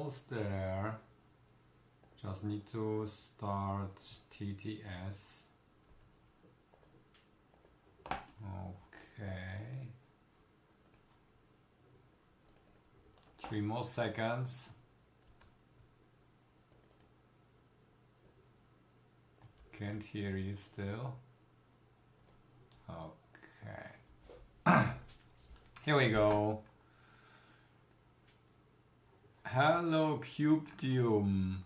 almost there. Just need to start TTS. Okay. 3 more seconds. Can't hear you still. Okay. Here we go. Hello Cubedium.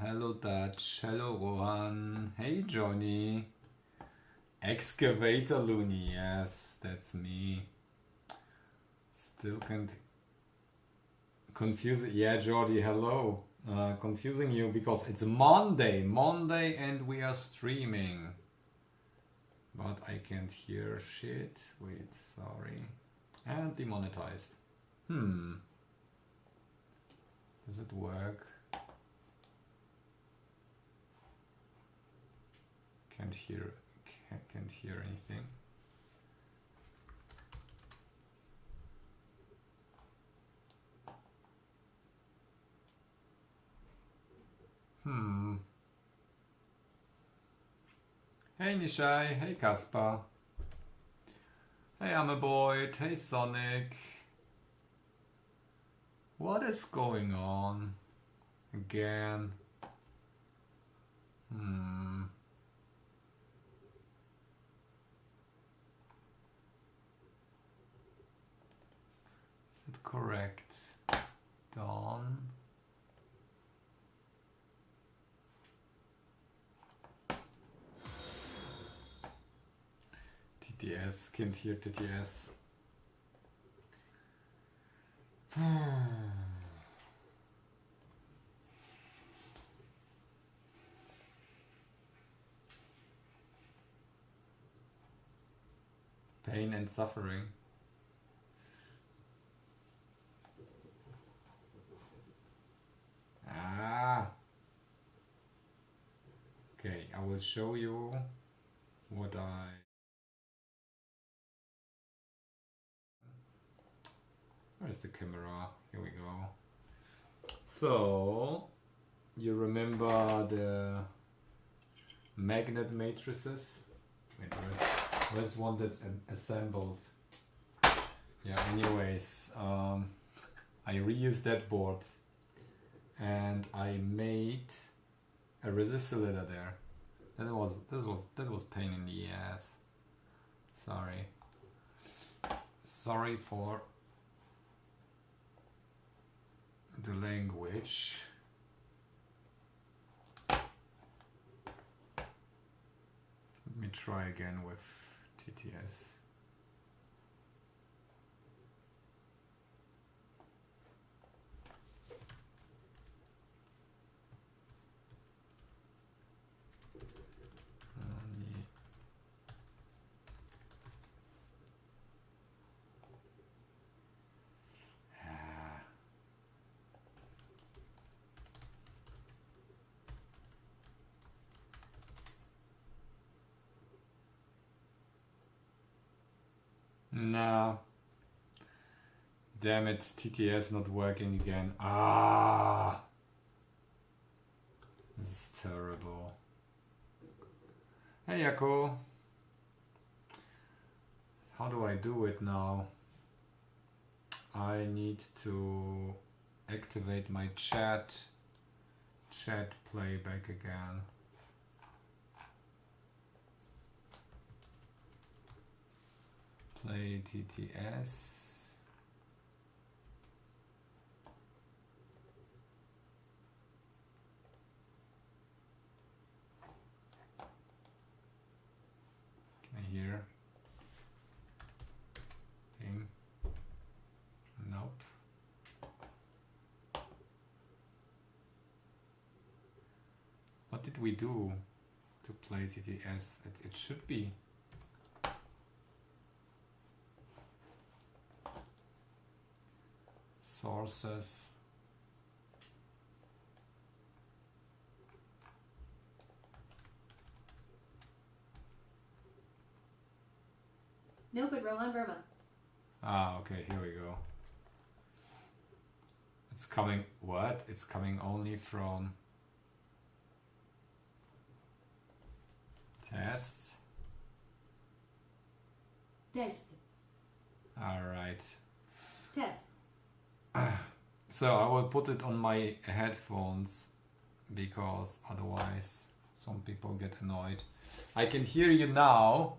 Hello Dutch. Hello Rohan. Hey Johnny. Excavator Looney. Yes, that's me. Still can't confuse it. Yeah, Jordy, hello. Confusing you because it's Monday and we are streaming. But I can't hear shit. Wait, sorry. And demonetized. Does it work? Can't hear anything. Hey Nishai, hey Kaspar. Hey Amaboyd, hey Sonic. What is going on? Again. Is it correct? Dawn. TTS, can't hear TTS. Pain and suffering. Okay, I will show you what Where's the camera? Here we go. So, you remember the magnet matrices? Wait, where's one that's assembled? Yeah, anyways, I reused that board and I made a resistor ladder there. That was pain in the ass. Sorry for the language. Let me try again with TTS. No. Damn it, TTS not working again. This is terrible. Hey Yako. How do I do it now? I need to activate my chat playback again. Play TTS. Can I hear? Ping. Nope. What did we do to play TTS? It should be. Sources. No, but Roland Verma. Okay, here we go. It's coming, what? It's coming only from tests. Test. All right. Test. So I will put it on my headphones because otherwise some people get annoyed. I can hear you now.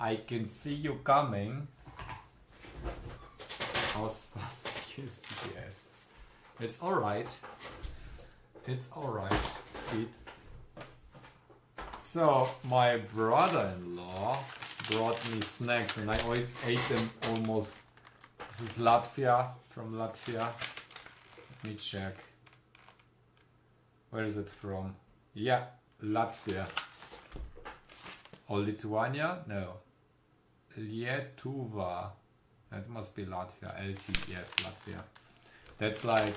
I can see you coming. How's fast use TTS? It's alright. It's alright. Speed. So my brother-in-law brought me snacks and I ate them almost. This is Latvia, from Latvia. Let me check. Where is it from? Yeah, Latvia. Or Lithuania? No. Lietuva. That must be Latvia. LT, yes, Latvia. That's like...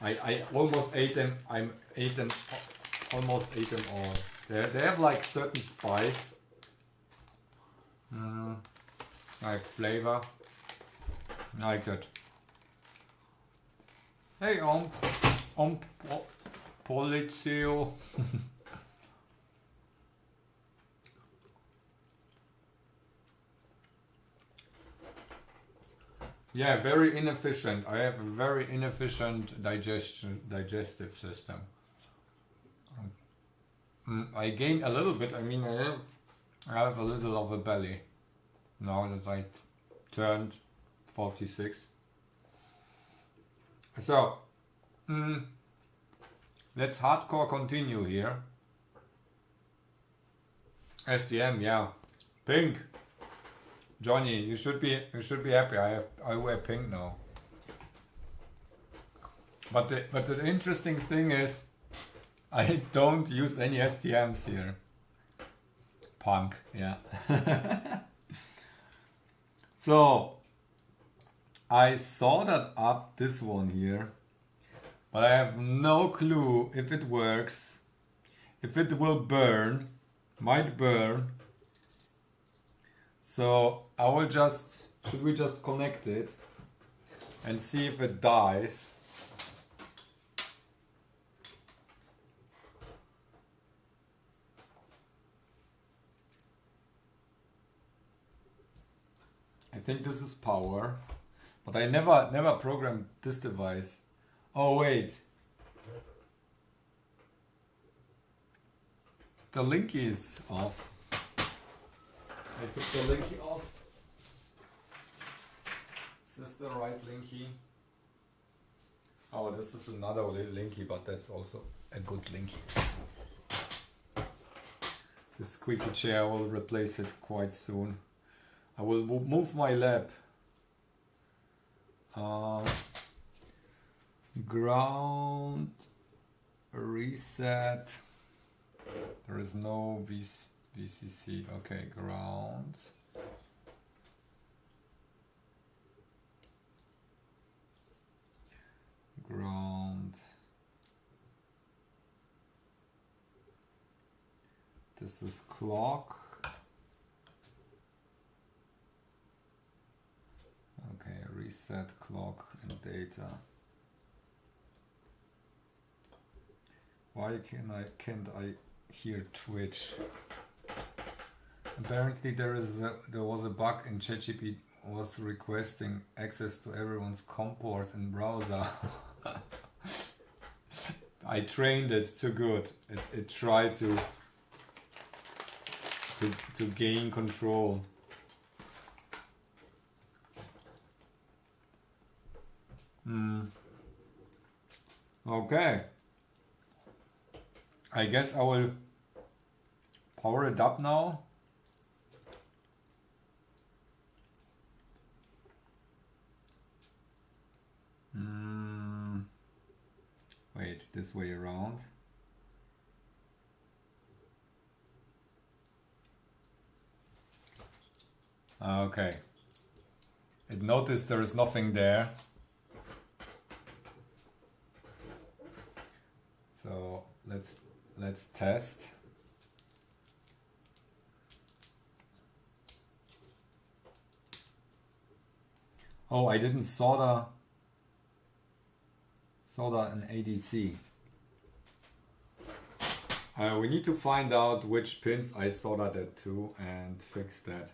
I almost ate them. Almost ate them all. They have like certain spice. Like flavor. I like that. Hey, Polizio. Yeah, very inefficient. I have a very inefficient digestive system. I gained a little bit. I mean, I have a little of a belly now that I turned 46. So, let's hardcore continue here. STM, yeah, pink. Johnny, you should be happy. I wear pink now. But the interesting thing is, I don't use any STMs here. Punk, yeah. So I soldered up this one here, but I have no clue if it works, if it will burn, might burn. So I will just, should we just connect it and see if it dies? I think this is power, but I never programmed this device. Oh wait, the linky is off. I took the linky off. Is this the right linky? Oh, this is another linky, but that's also a good linky. This squeaky chair will replace it quite soon. I will move my lab. Ground, reset. There is no VCC. Okay, ground. Ground. This is clock. Okay, reset clock and data. Why can't I hear Twitch? Apparently there was a bug in ChatGPT was requesting access to everyone's COM ports in browser. I trained it too good. It tried to gain control. Okay. I guess I will power it up now. Wait, this way around. Okay. It noticed there is nothing there. So let's test. Oh, I didn't solder an ADC. We need to find out which pins I soldered it to and fix that.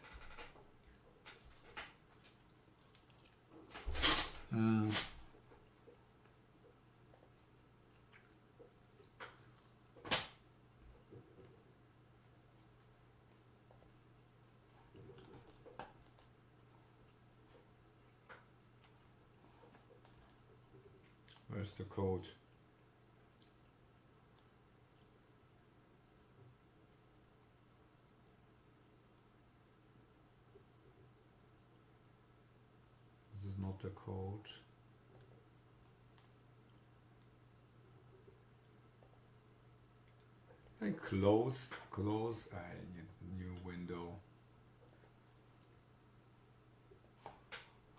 Where's the code? This is not the code. And close, new window.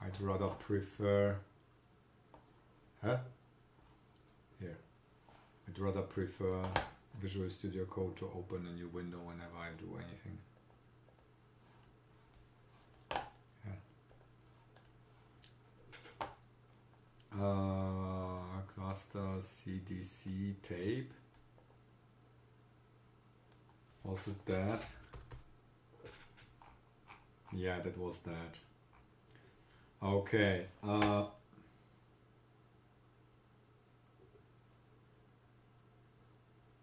I'd rather prefer, here. I'd rather prefer Visual Studio Code to open a new window whenever I do anything. Cluster CDC tape. Was it that? Yeah, that was that. Okay.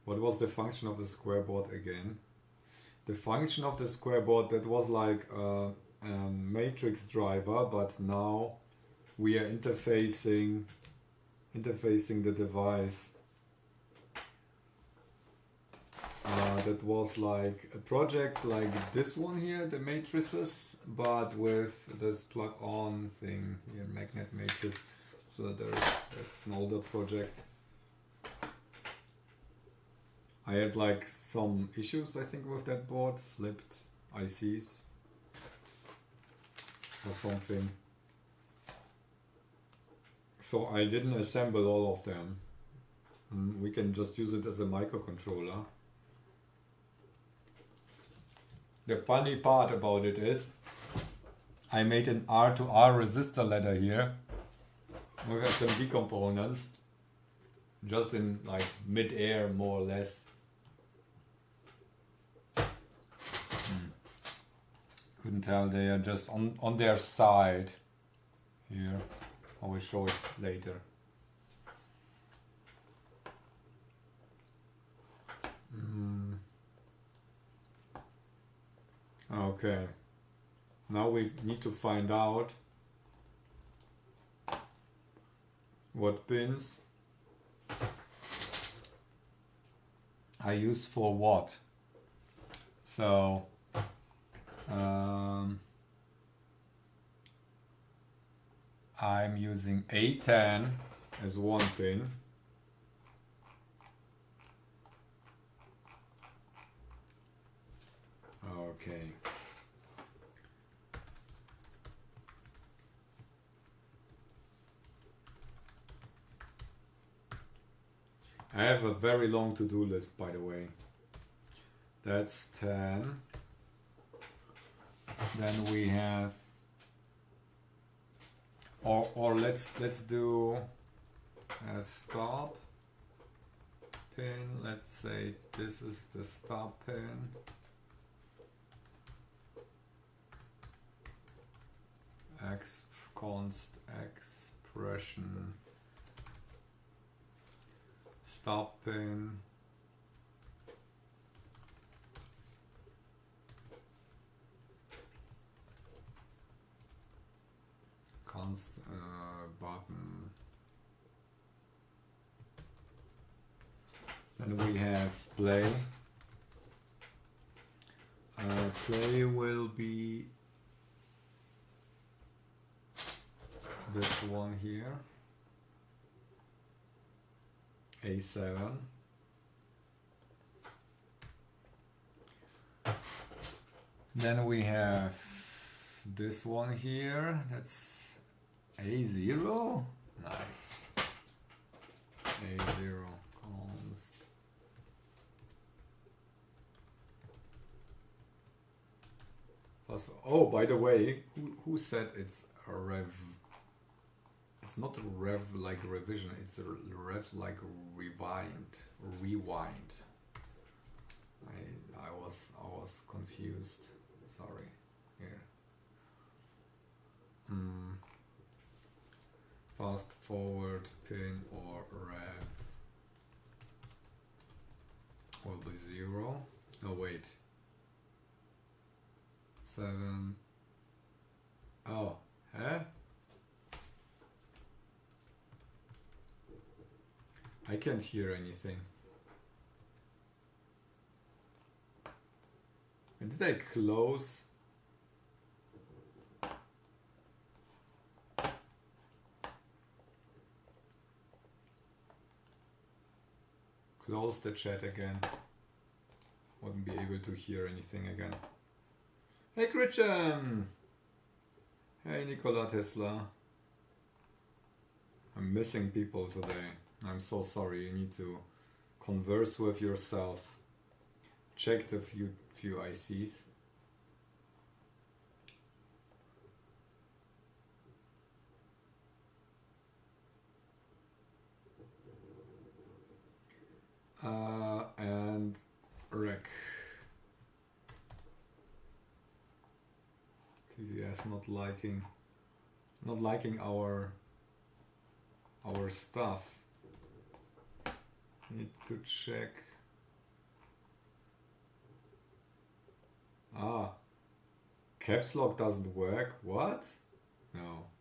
What was the function of the square board again? The function of the square board, that was like a matrix driver, but now we are interfacing the device. That was like a project like this one here, the matrices, but with this plug-on thing here, magnet matrix. So that's an older project. I had like some issues, I think, with that board, flipped ICs or something. So I didn't assemble all of them. We can just use it as a microcontroller. The funny part about it is I made an R to R resistor ladder here with SMD components, just in like mid-air more or less. Couldn't tell, they are just on their side here. I will show it later. Okay, now we need to find out what pins I use for what. So I'm using A10 as one pin. Okay. I have a very long to-do list, by the way. That's 10. Then we have, or let's do a stop pin. Let's say this is the stop pin. Const expression stop pin. Const button. Then we have play. Play will be this one here, A7. Then we have this one here, that's A0. Nice. A0 const. Oh, by the way, who said it's a rev It's not rev like revision, it's a rev like rewind. I was confused. Sorry. Here. Fast forward pin or rev will be 0. Oh wait. 7. Oh, huh? I can't hear anything. And did I close? Close the chat again. Wouldn't be able to hear anything again. Hey Christian! Hey Nikola Tesla. I'm missing people today. I'm so sorry. You need to converse with yourself. Check the few ICs. And rec. TDS not liking our stuff. Need to check. Caps lock doesn't work. What? No.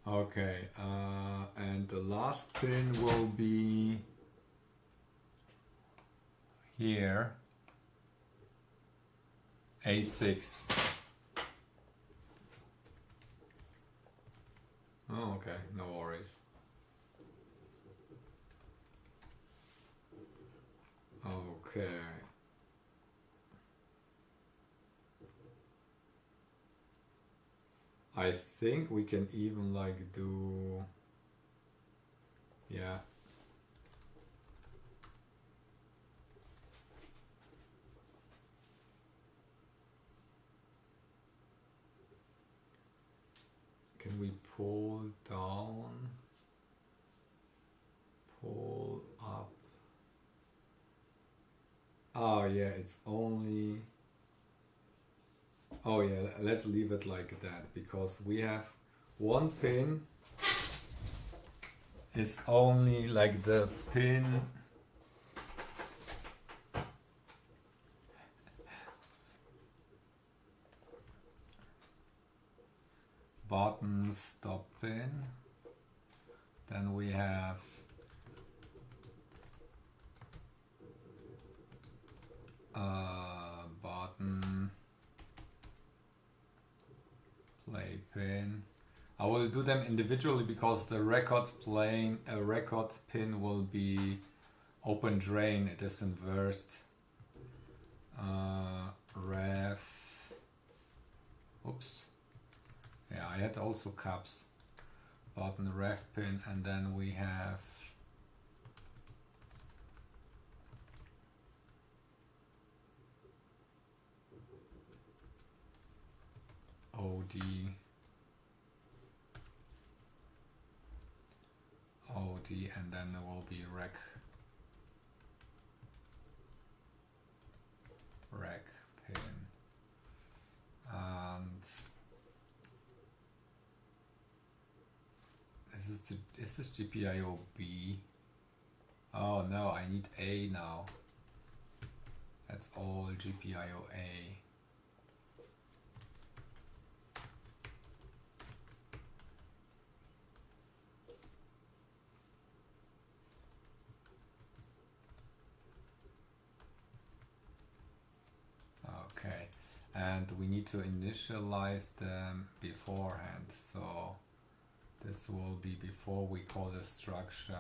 Okay, and the last pin will be here. A6. Oh, okay, no worries. Okay. I think we can even like do, yeah. Can we pull down, pull up? Oh yeah, it's only, oh yeah, let's leave it like that, because we have one pin is only like the pin button stop pin. Then we have button play pin. I will do them individually because the record pin will be open drain. It is inversed. Ref. Oops. Yeah, I had also caps. Button ref pin, and then we have OD. And then there will be rec pin. And is this GPIO B? Oh no, I need A now. That's all GPIO A. Okay, and we need to initialize them beforehand. So this will be before we call the structure.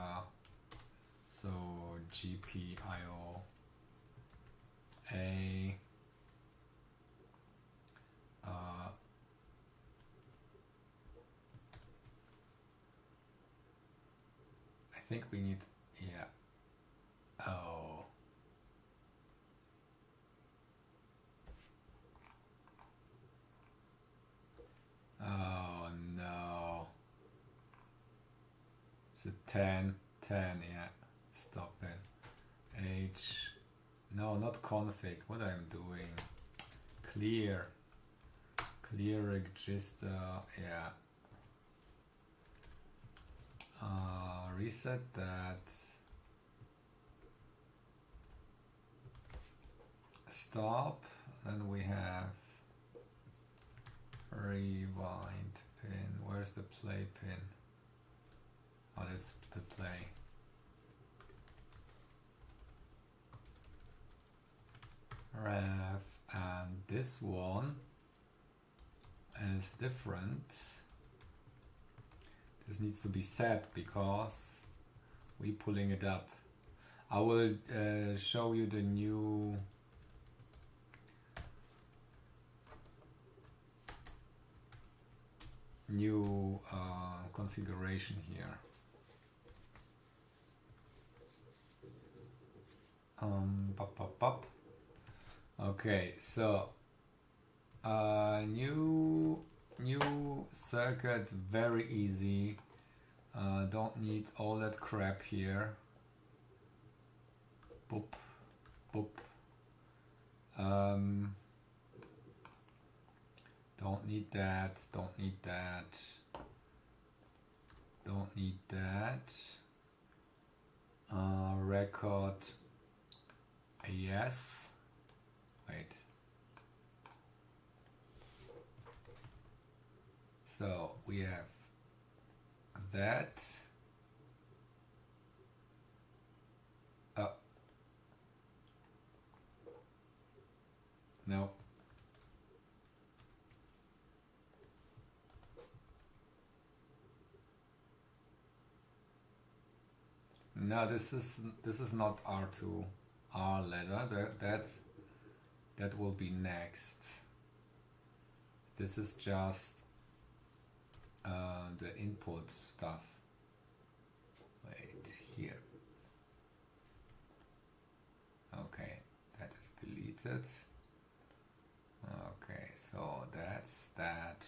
So GPIO A. I think we need, yeah. Oh. the 10, 10, yeah, stop it. H, no, not config, what I'm doing, clear register, yeah. Reset that, stop, then we have rewind pin, where's the play pin? Oh, that's the play. Ref, and this one is different. This needs to be set because we're pulling it up. I will show you the new configuration here. Pop. Okay, so new circuit, very easy. Don't need all that crap here. Boop, boop. Don't need that. Don't need that. Don't need that. Record. Yes. Wait. So we have that. No. No, this is not R2, R ladder. That will be next. This is just the input stuff. Wait, here. Okay, that is deleted. Okay, so that's that.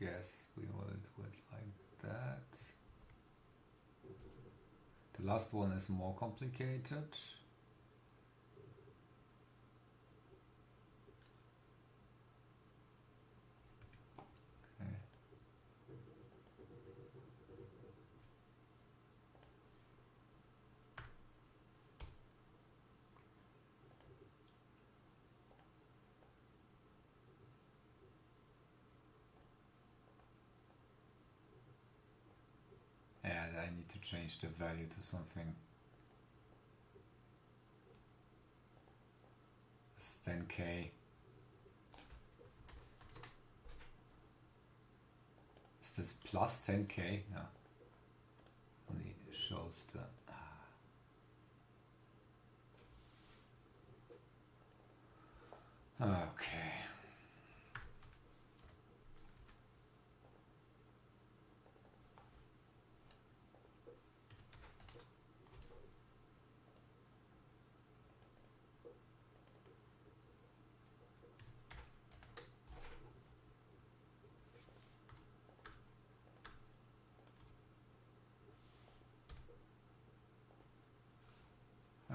Yes, we will do it like that. The last one is more complicated. Okay. Yeah, I need to change the value to something. It's 10K. Is this plus 10K? No. Only shows the... Okay.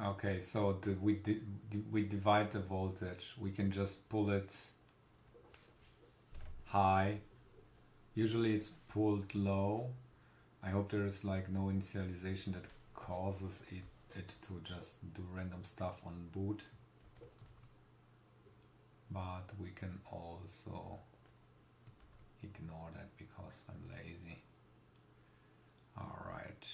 Okay, so we divide the voltage. We can just pull it high. Usually it's pulled low. I hope there is like no initialization that causes it to just do random stuff on boot. But we can also ignore that because I'm lazy. All right.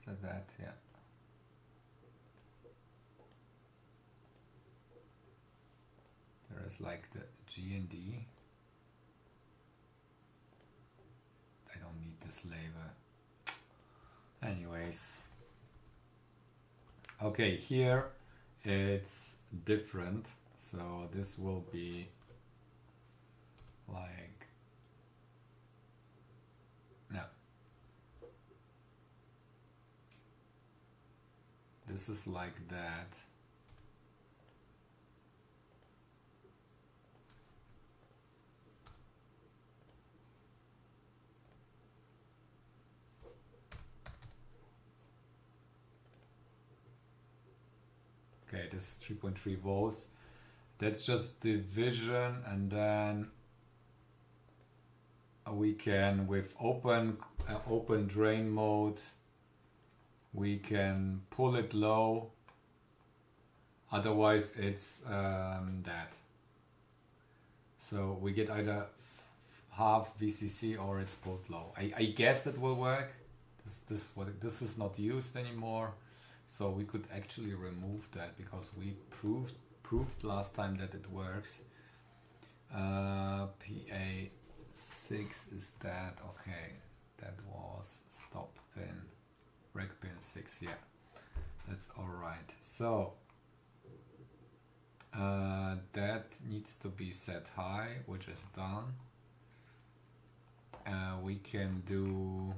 So that, yeah. There is There's like the G and D. I don't need this label. Anyways. Okay, here it's different. So this will be like, no. This is like that. Okay, this is 3.3 volts. That's just division, and then we can, with open drain mode, we can pull it low. Otherwise, it's that. So we get either half VCC or it's both low. I guess that will work. This is not used anymore. So we could actually remove that because we proved last time that it works. PA6 is that. Okay, that was stop pin, rec pin 6. Yeah, that's all right. So that needs to be set high, which is done. We can do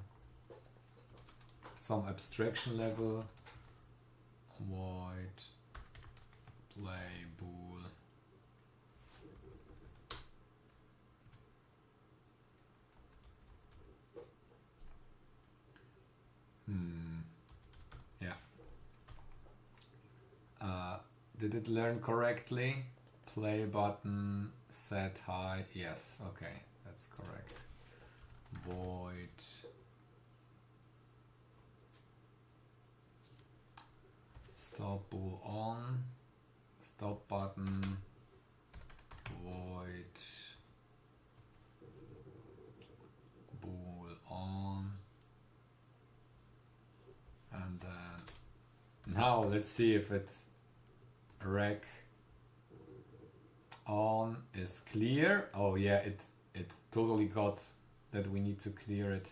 some abstraction level. Void play bool. Yeah. Did it learn correctly? Play button set high. Yes. Okay, that's correct. Void stop bool on, stop button, void bool on, and then now let's see if it's rec on is clear. Oh yeah, it totally got that we need to clear it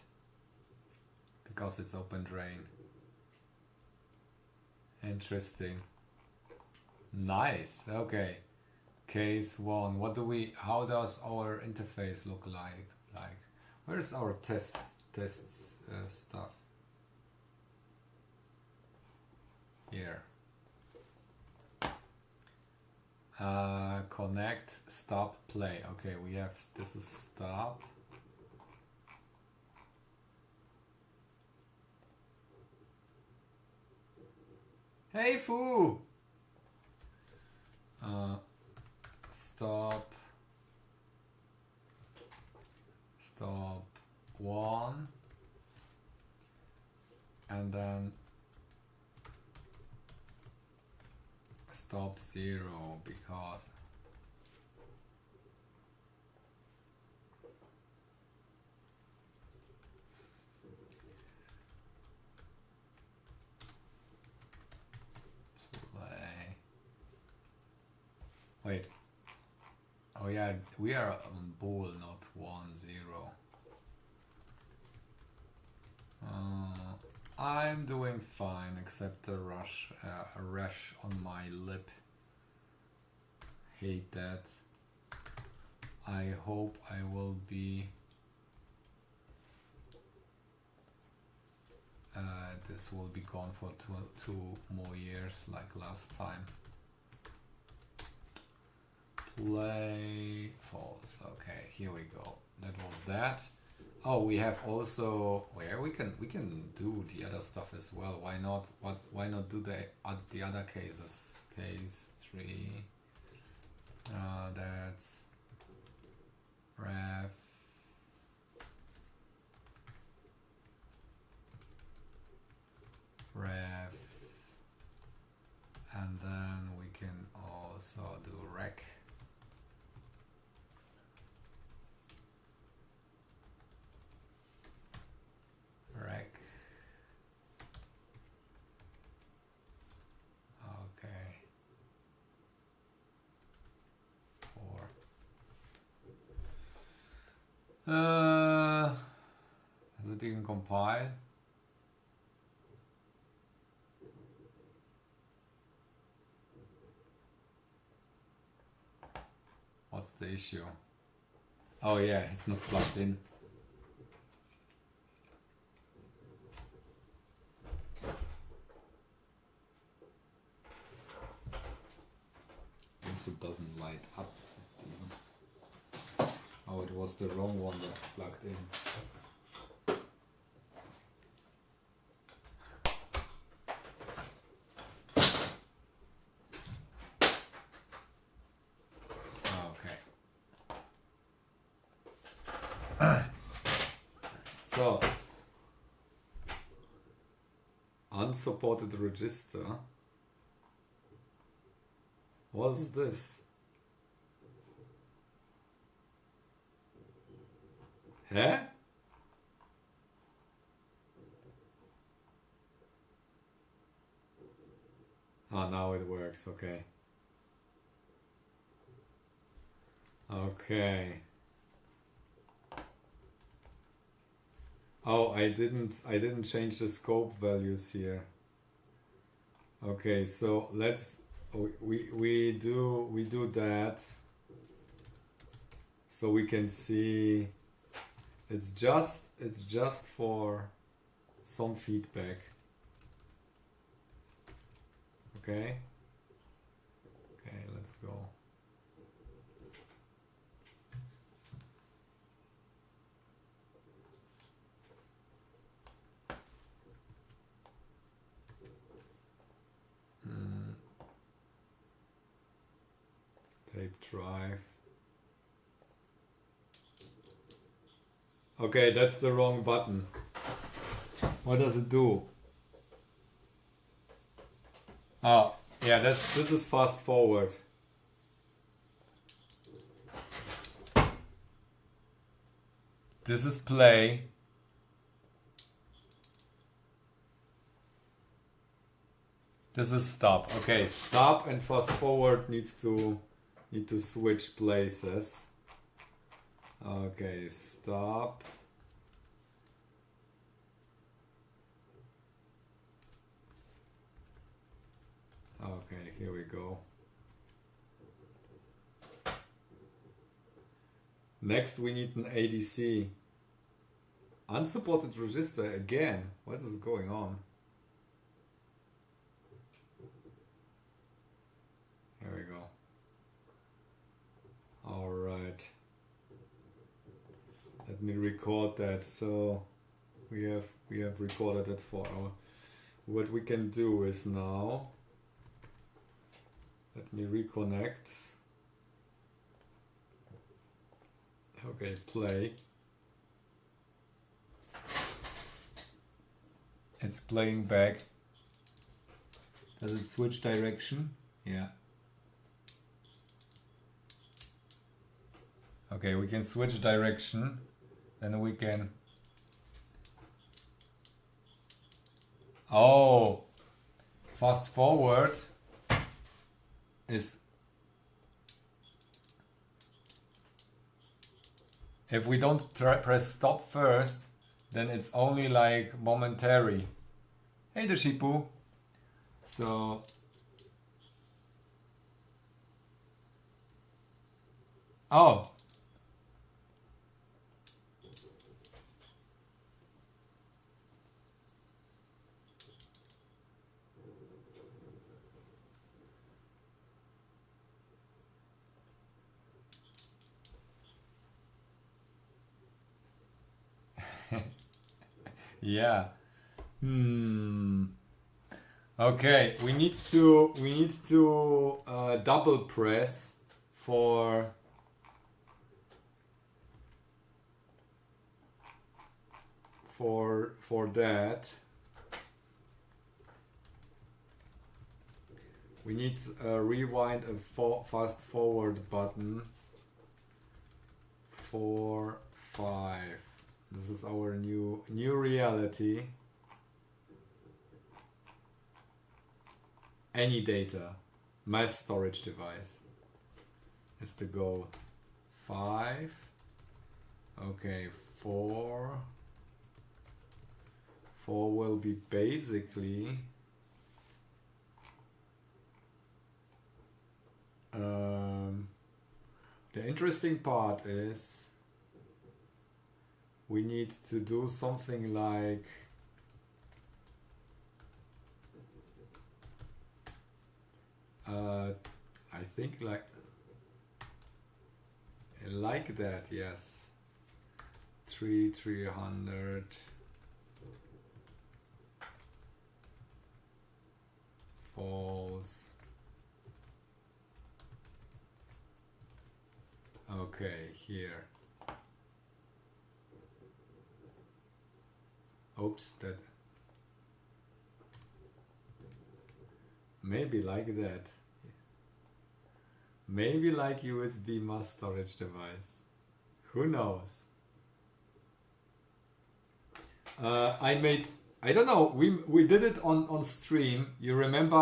because it's open drain. Interesting. Nice. Okay. Case 1. How does our interface look like? Where's our tests stuff? Here. Connect, stop, play. Okay, we have, this is stop. Hey Foo! Stop 1, and then stop 0 because wait. Oh yeah, we are on bool, not 1, 0. I'm doing fine, except a rash on my lip. Hate that. I hope I will be. This will be gone for two more years, like last time. Play false. Okay, here we go. That was that. Oh, we have also where we can do the other stuff as well. Why not? Why not do the other cases? Case 3. That's ref. And then we can also do rec. Okay. For Does it even compile? What's the issue? Oh yeah, it's not plugged in. Also doesn't light up. Oh, it was the wrong one that's plugged in. Okay. So, unsupported register. What is this? Huh? Oh, now it works. Okay. Okay. Oh, I didn't change the scope values here. Okay, so let's we do that so we can see it's just for some feedback. Okay. Okay, let's go. Tape drive. Okay, that's the wrong button. What does it do? Oh, yeah, this is fast forward. This is play. This is stop. Okay, stop and fast forward need to switch places. Okay, stop. Okay, here we go. Next we need an ADC. Unsupported register again. What is going on? Here we go. All right. Let me record that. So we have recorded it for our. What we can do is now. Let me reconnect. Okay, play. It's playing back. Does it switch direction? Yeah. Okay, we can switch direction. Then we can... Oh! Fast forward is... If we don't press stop first, then it's only like momentary. Hey, the Shipu. So... Oh! Yeah. Okay, we need to double press for that. We need a rewind a fast forward button. 4, 5. This is our new reality. Any data, mass storage device is the goal. 5, Okay, 4 will be basically the interesting part is we need to do something like I think like that, yes. 300 false. Okay, here. Oops, that maybe like that. Maybe like USB mass storage device. Who knows? I don't know, we did it on stream. You remember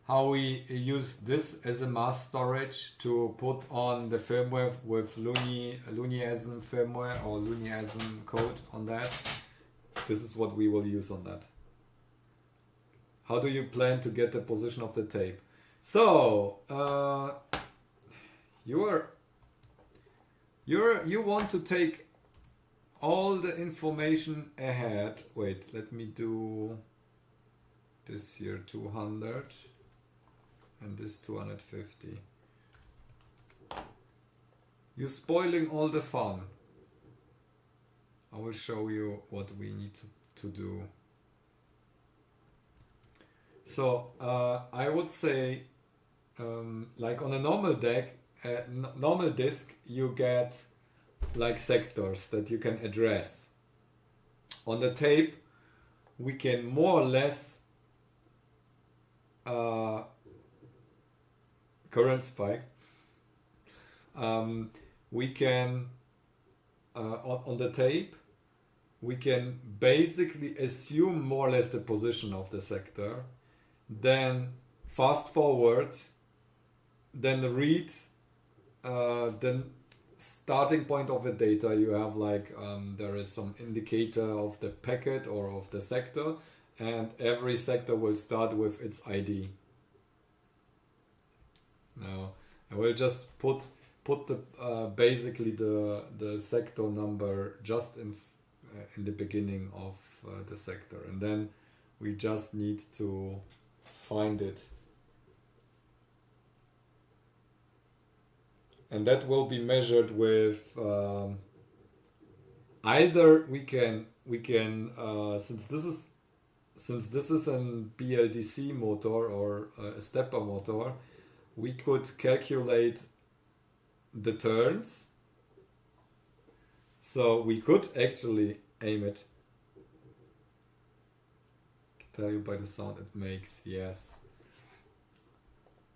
how we used this as a mass storage to put on the firmware with Luniasm firmware or Luniasm code on that? This is what we will use on that. How do you plan to get the position of the tape? So you want to take all the information ahead. Wait, let me do this here 200 and this 250. You're spoiling all the fun. I will show you what we need to do. So I would say like on a normal deck, normal disk, you get like sectors that you can address. On the tape, we can more or less current spike. We can on the tape, we can basically assume more or less the position of the sector, then fast forward, then read, then starting point of the data. You have like there is some indicator of the packet or of the sector, and every sector will start with its ID. Now I will just put the basically the sector number just in the beginning of the sector, and then we just need to find it, and that will be measured with either we can since this is an BLDC motor or a stepper motor, we could calculate the turns. So we could actually aim it. I can tell you by the sound it makes, yes.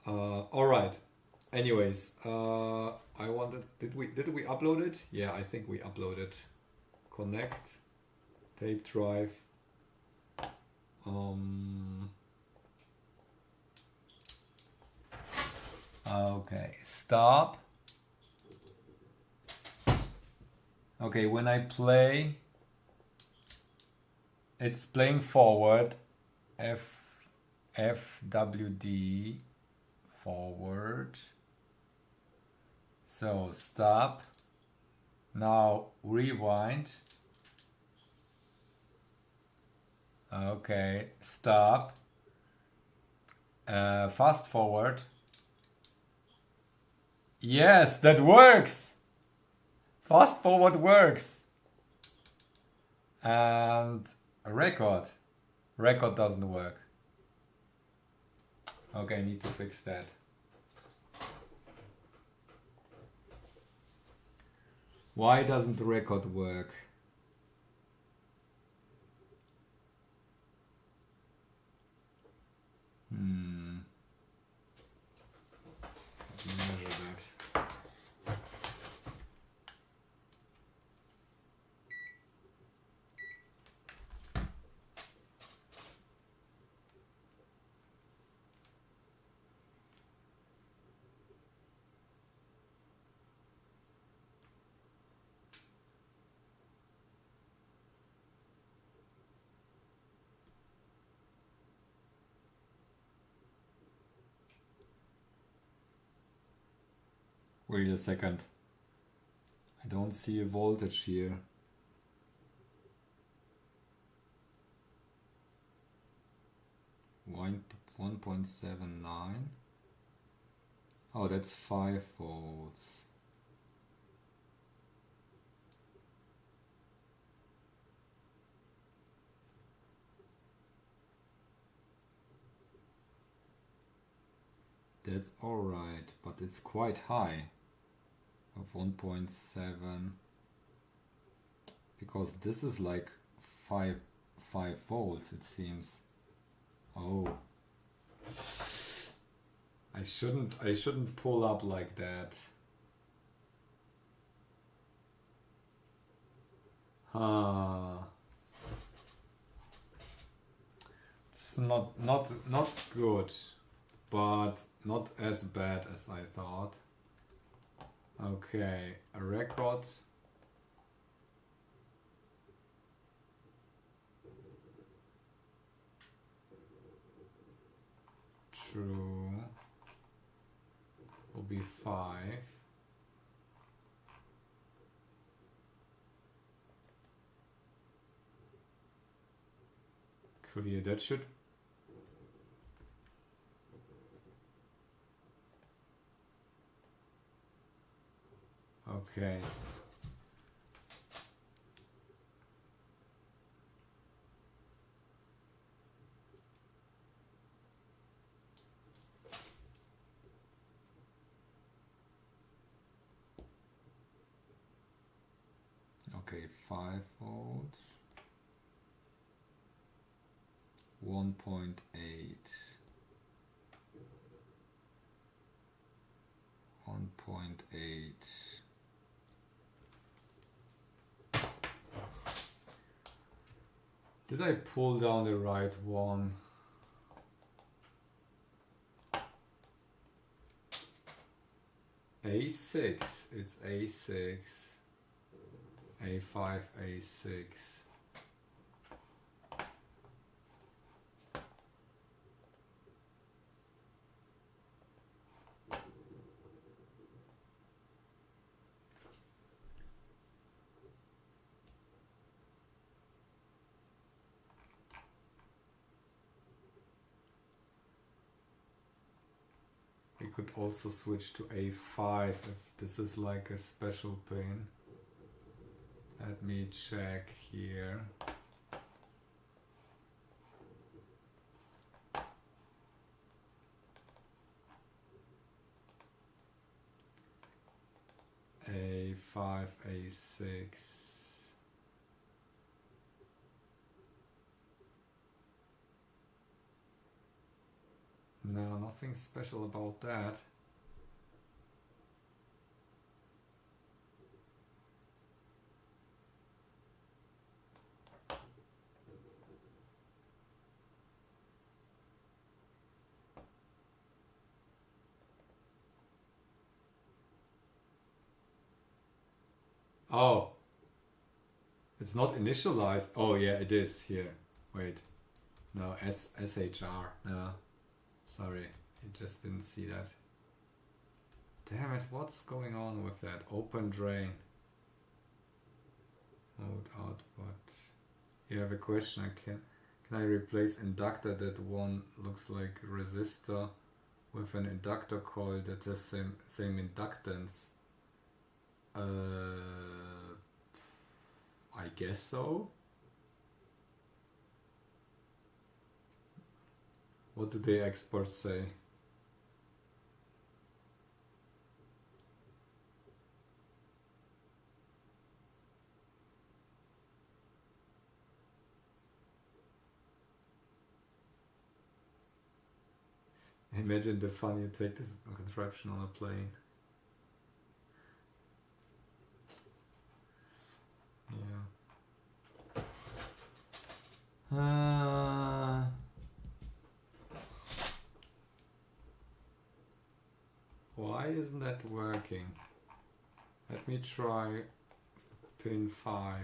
Alright. Anyways, I wanted, did we upload it? Yeah, I think we uploaded. Connect, tape drive. Okay, stop. Okay, when I play, it's playing forward, FWD forward. So stop. Now rewind. Okay, stop. Fast forward. Yes, that works. Fast forward works. And record doesn't work. Okay, I need to fix that. Why doesn't the record work? Let me measure that. Wait a second. I don't see a voltage here. One 1.79. Oh, that's 5 volts. That's alright, but it's quite high of 1.7 because this is like 5 volts it seems. Oh, I shouldn't pull up like that. It's not good, but not as bad as I thought. Okay, a record. True. Will be 5. Clear, that should. Okay. Okay, 5 volts. 1.8. 1.8. Did I pull down the right one? A6, it's A6. A5, A6. We could also switch to A5 if this is like a special pin. Let me check here. A5, A6. No, nothing special about that. Oh, it's not initialized. Oh yeah, it is here. Wait, no, SHR. No, sorry, I just didn't see that. Damn it, what's going on with that? Open drain. Mode output. You have a question. Can I replace inductor that one looks like resistor with an inductor coil that has same inductance? I guess so. What do the experts say? Imagine the fun you take this contraption on a plane. Yeah. Why isn't that working? Let me try pin 5.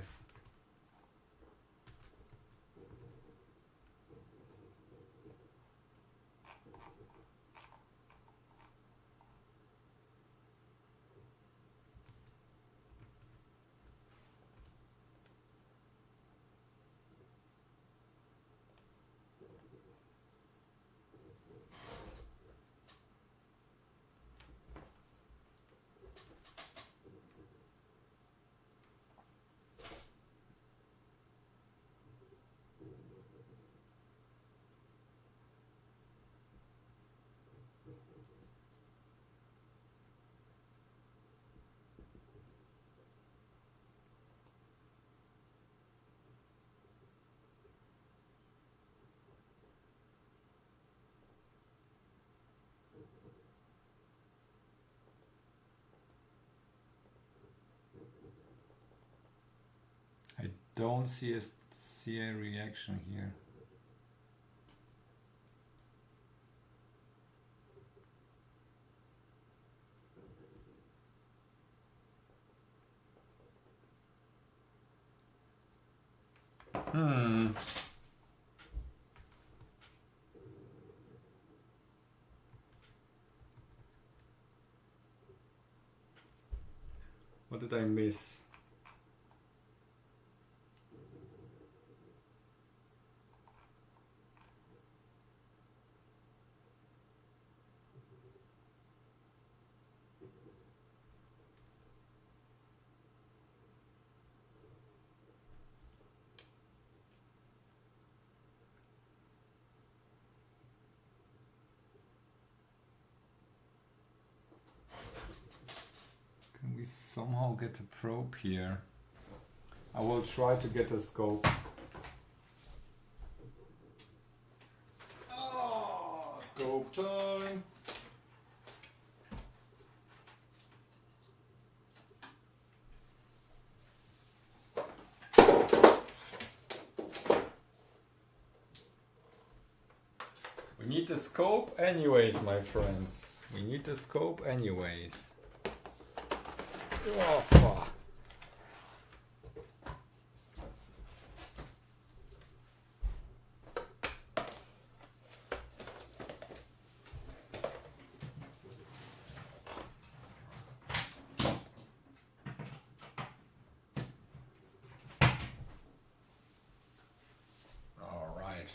don't see a reaction here. What did I miss? Can we somehow get a probe here? I will try to get a scope. Oh, scope time! We need a scope anyways, my friends. We need a scope anyways. Oh, fuck. All right.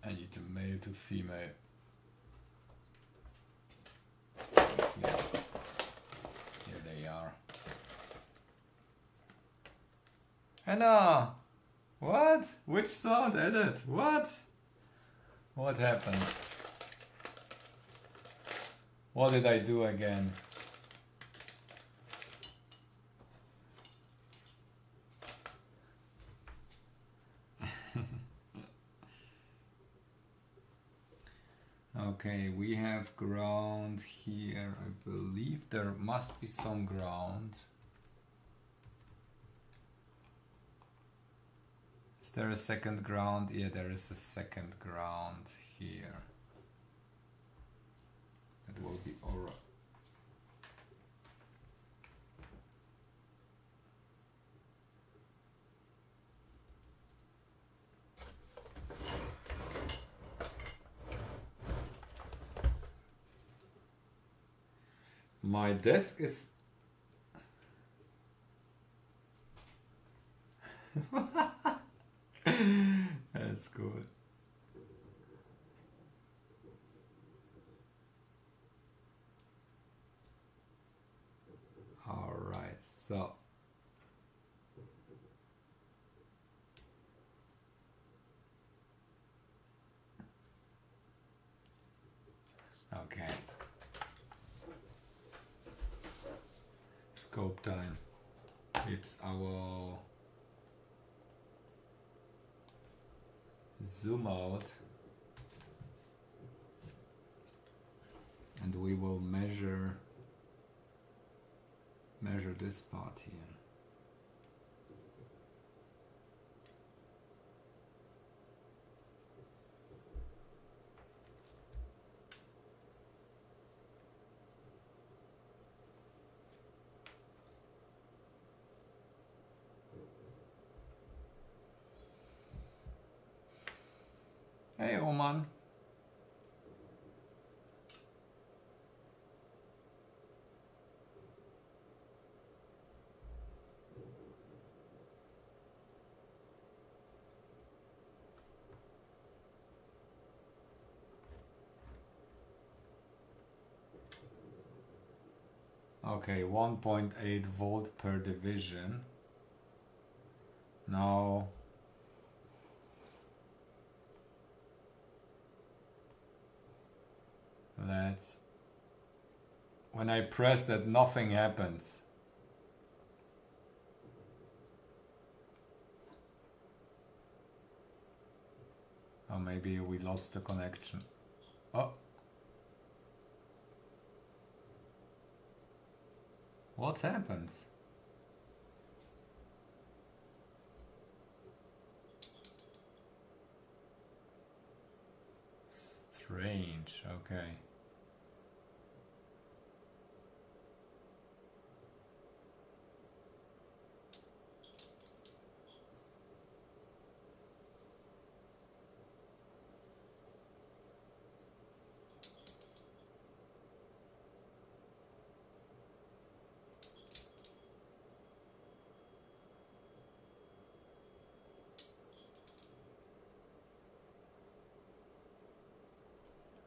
I need to male to female. Here they are. Hannah! What? Which sound edit? What? What happened? What did I do again? Okay, we have ground here. I believe there must be some ground. Is there a second ground? Yeah, there is a second ground here. It will be alright. My desk is that's good. All right, so okay. Scope time. It's our zoom out and we will measure this part here. Hey, Oman. Okay, 1.8 volt per division. Now let's, when I press that, nothing happens. Oh, maybe we lost the connection. Oh. What happens? Strange, okay.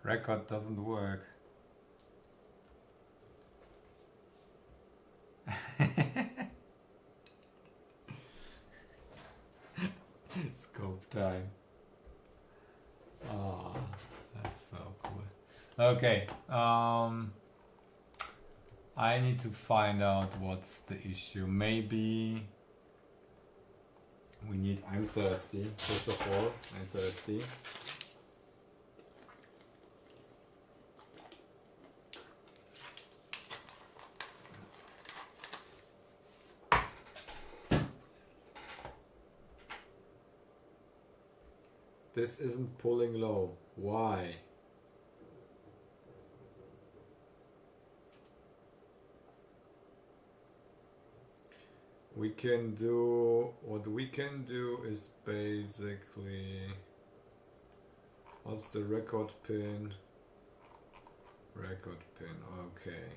Record doesn't work. Scope time. Ah, that's so cool. Okay, I need to find out what's the issue. Maybe we need, I'm thirsty, first of all, I'm thirsty. This isn't pulling low. Why? We can do, what we can do is basically, what's the record pin? Record pin, okay.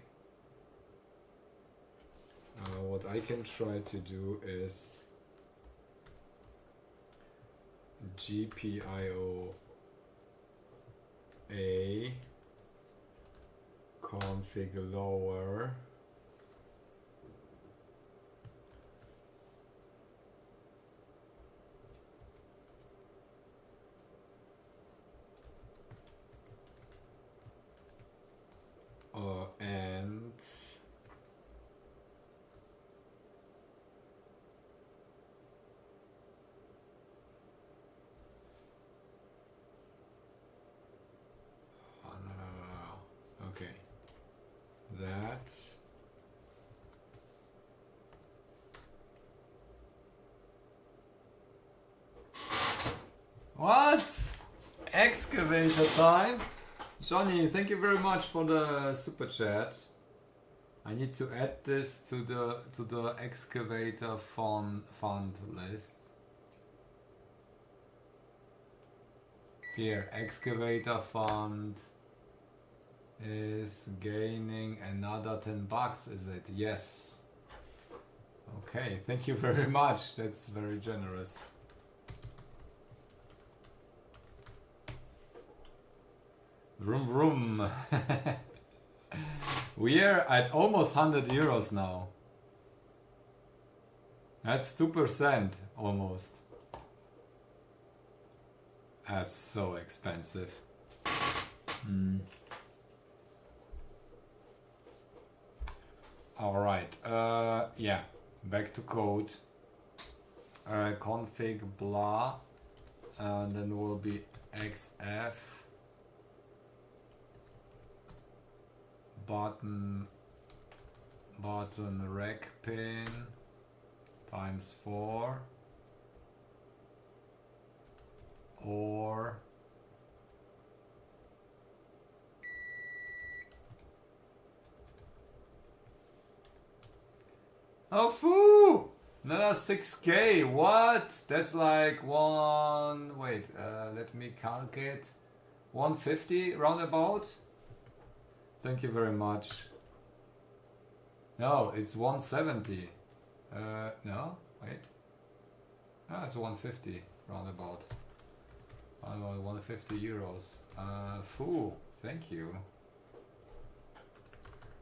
What I can try to do is GPIO-A config lower and okay, that what? Excavator time? Johnny, thank you very much for the super chat. I need to add this to the excavator fund list. Here, excavator fund is gaining another $10, is it? Yes. Okay, thank you very much. That's very generous. Vroom vroom. We're at almost 100 euros now. That's 2% almost. That's so expensive. All right. Yeah. Back to code. Config blah, and then will be xf button rec pin times 4 or oh foo! Another 6k, what? That's like one, wait, let me calculate, 150 roundabout? Thank you very much. No, it's 170. No, wait. Ah, it's 150 roundabout. 150 euros. Foo, thank you.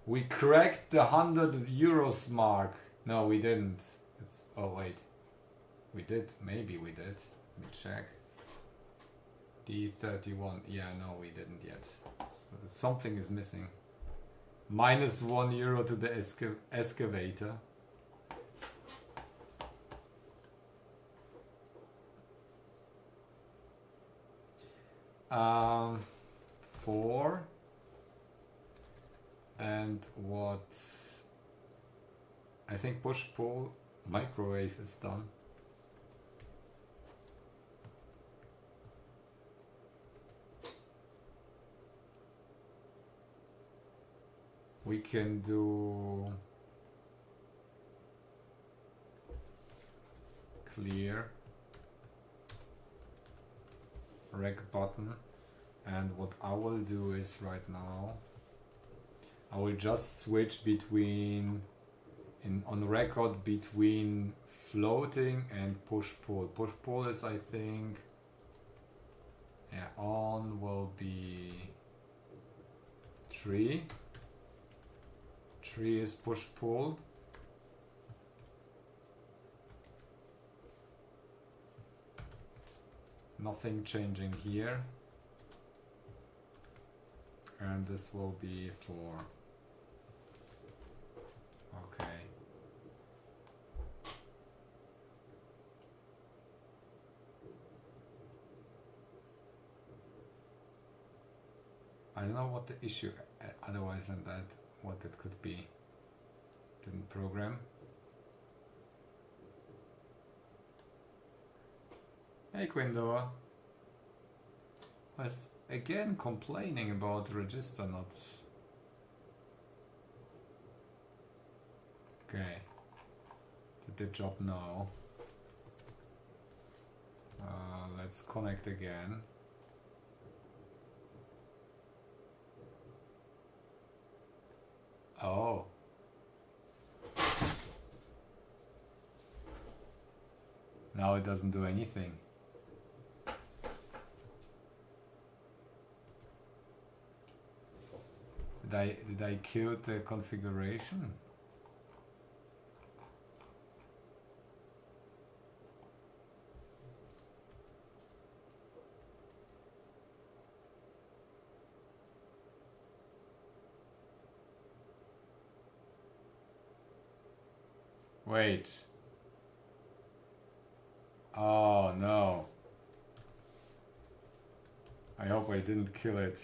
We cracked the €100 mark. No, we didn't. Oh wait, we did. Maybe we did. Let me check. D31. Yeah, no, we didn't yet. Something is missing. Minus €1 to the excavator. Four. And what? I think push pull microwave is done. We can do clear rec button, and what I will do is right now I will just switch between on record between floating and push pull. Push pull is, I think, yeah, on will be 3. 3 is push pull. Nothing changing here. And this will be 4. Okay. I don't know what the issue otherwise than that, what it could be. Didn't program. Hey Quindo. Was again complaining about register not. Okay. Did the job now. Let's connect again. Oh. Now it doesn't do anything. Did I kill the configuration? Wait. Oh no. I hope I didn't kill it.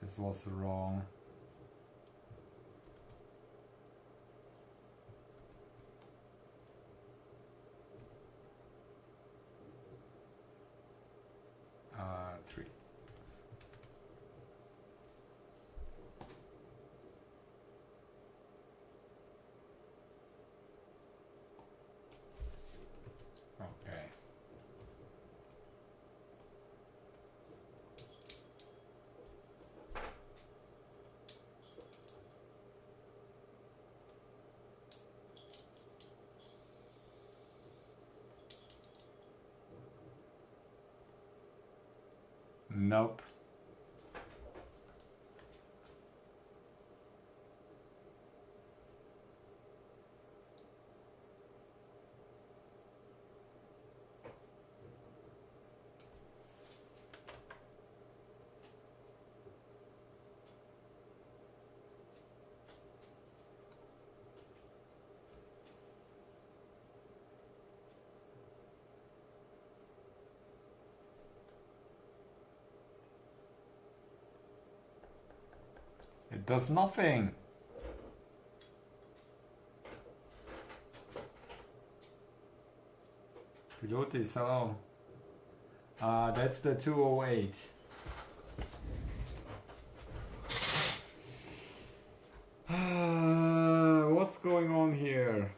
This was wrong. Three. Okay. Nope. It does nothing. Piloti, so that's the 208. What's going on here?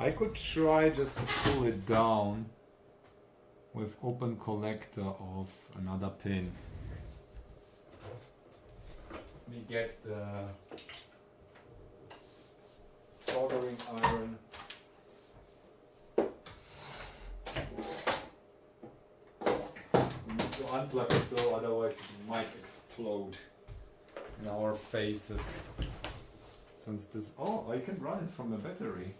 I could try just to pull it down with open collector of another pin. We get the soldering iron. We need to unplug it though, otherwise it might explode in our faces. Since this, oh, I can run it from a battery.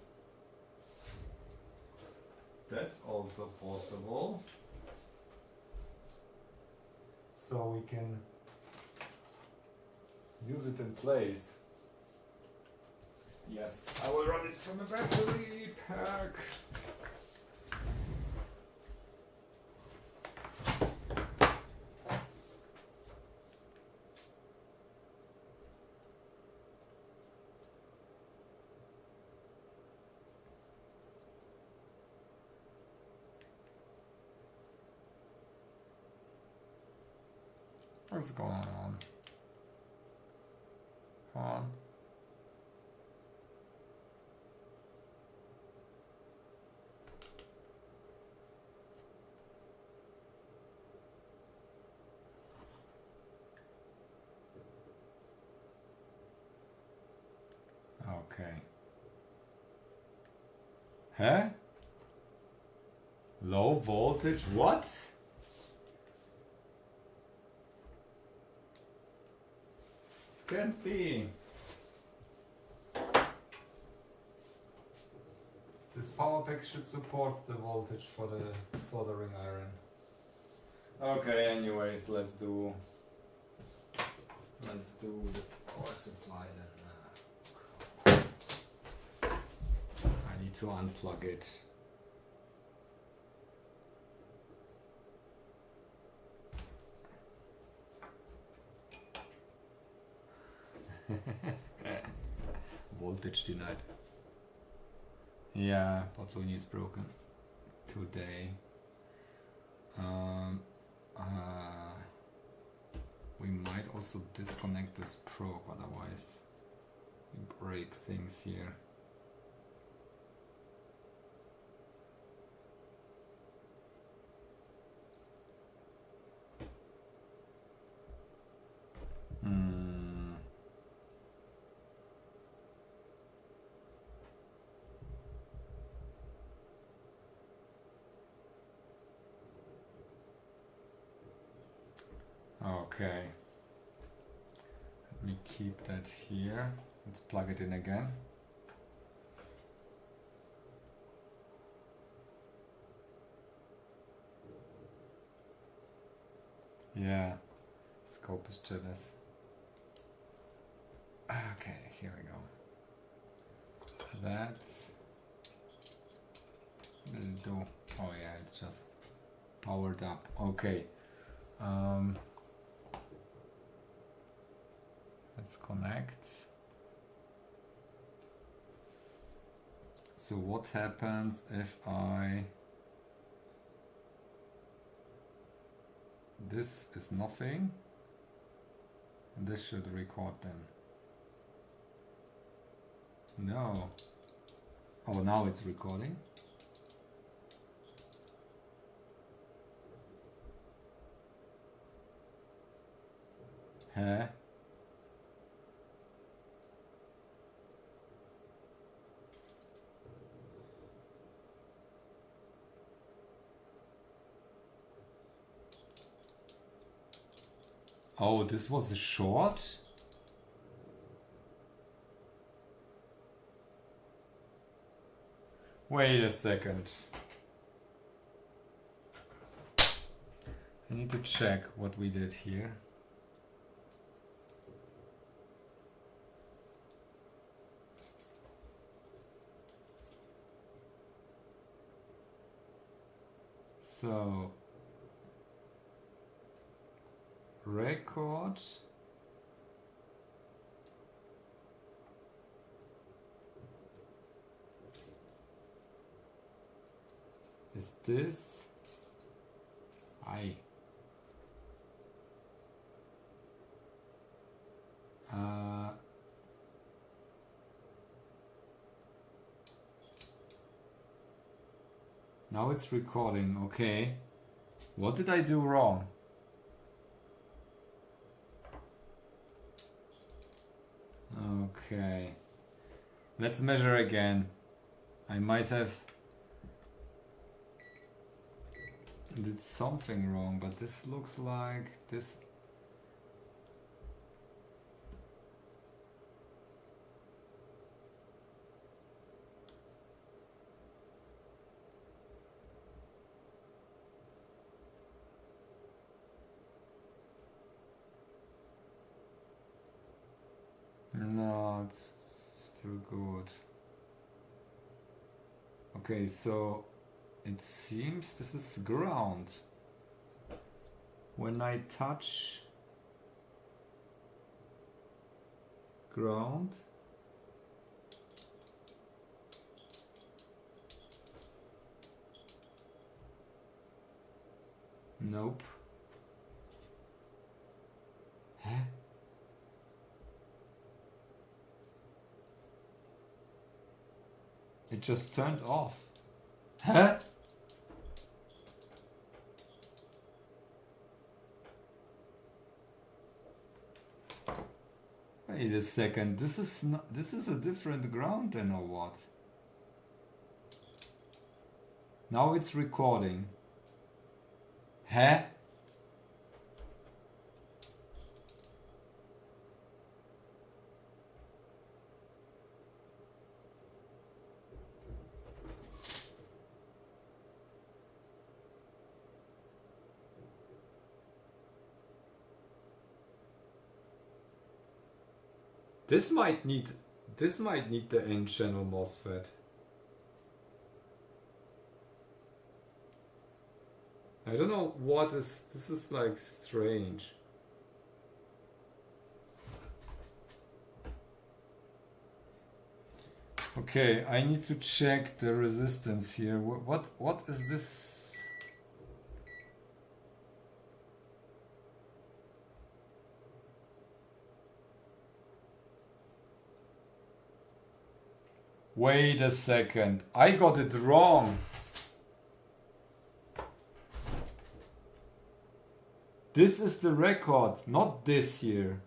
That's also possible. So we can use it in place. Yes, I will run it from a battery pack. What's going on? Come on. Okay. Huh? Low voltage? What? This can't be. This power pack should support the voltage for the soldering iron. Okay, anyways, let's do the power supply then. I need to unplug it. Voltage denied. Yeah, bitluni is broken today. We might also disconnect this probe, otherwise we break things here. Okay, let me keep that here. Let's plug it in again. Yeah, scope is jealous. Okay, here we go. That will do. Oh yeah, it's just powered up. Okay. Let's connect. So what happens if this is nothing, and this should record them. No. Oh, now it's recording. Huh? Oh, this was a short? Wait a second. I need to check what we did here. So, record is this Now it's recording, okay. What did I do wrong? Okay. Let's measure again. I might have did something wrong, but this looks like this. No, it's still good. Okay, so it seems this is ground. When I touch ground, nope. Huh? It just turned off. Huh? Wait a second. This is not, this is a different ground then, or what? Now it's recording. Huh? This might need the N-channel MOSFET. I don't know what is this is like strange. Okay, I need to check the resistance here. What is this? Wait a second, I got it wrong. This is the record, not this here.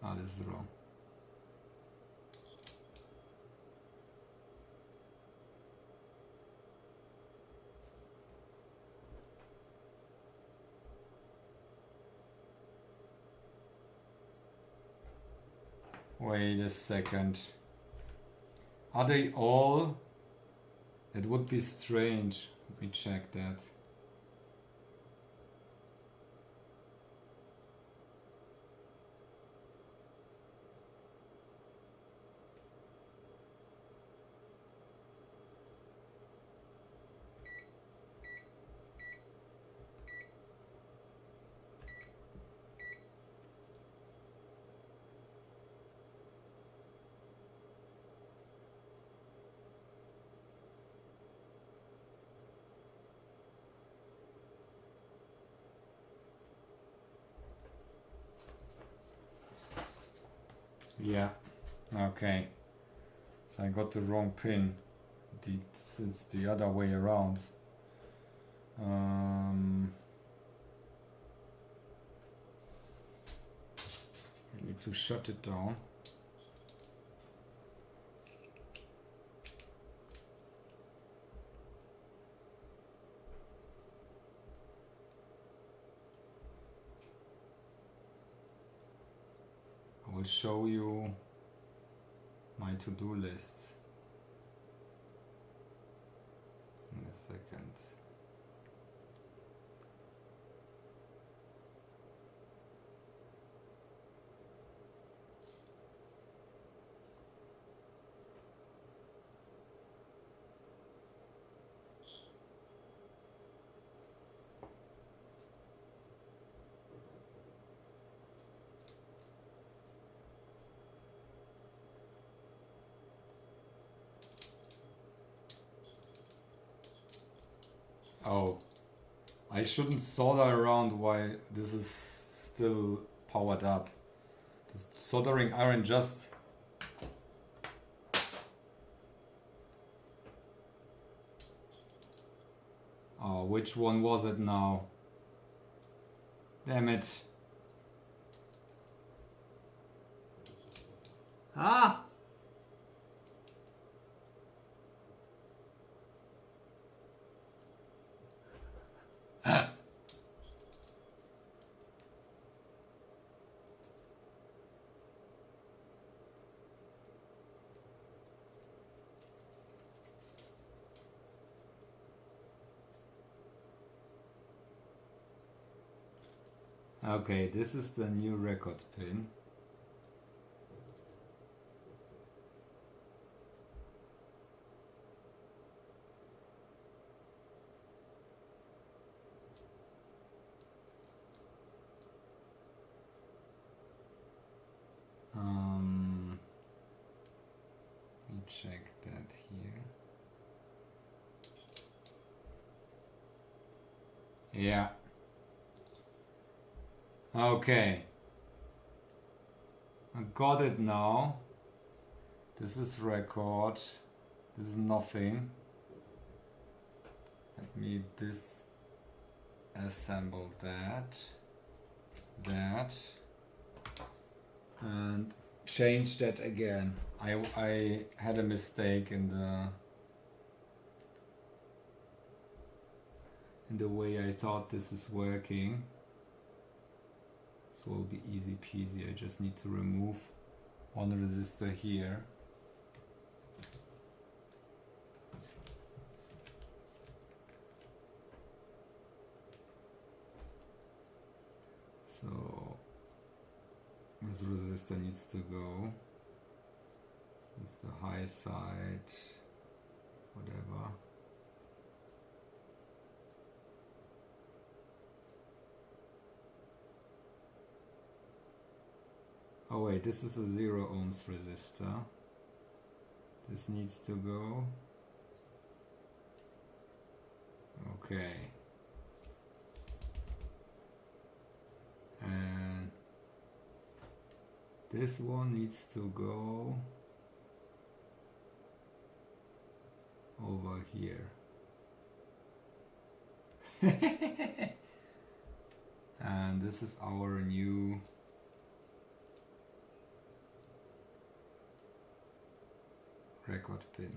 Ah, this is wrong. Wait a second. Are they all? It would be strange. Let me check that. Yeah, okay. So I got the wrong pin. This is the other way around. I need to shut it down. I will show you my to-do list in a second. Oh, I shouldn't solder around while this is still powered up. The soldering iron just... Oh, which one was it now? Damn it. Ah! Okay, this is the new record pin. Let me check that here. Yeah. Okay. I got it now. This is record. This is nothing. Let me disassemble that. And change that again. I had a mistake in the way I thought this is working. This will be easy peasy. I just need to remove one resistor here. So this resistor needs to go. This is the high side, whatever. Oh wait, this is a 0 ohms resistor. This needs to go. Okay. And this one needs to go over here. And this is our new record pin.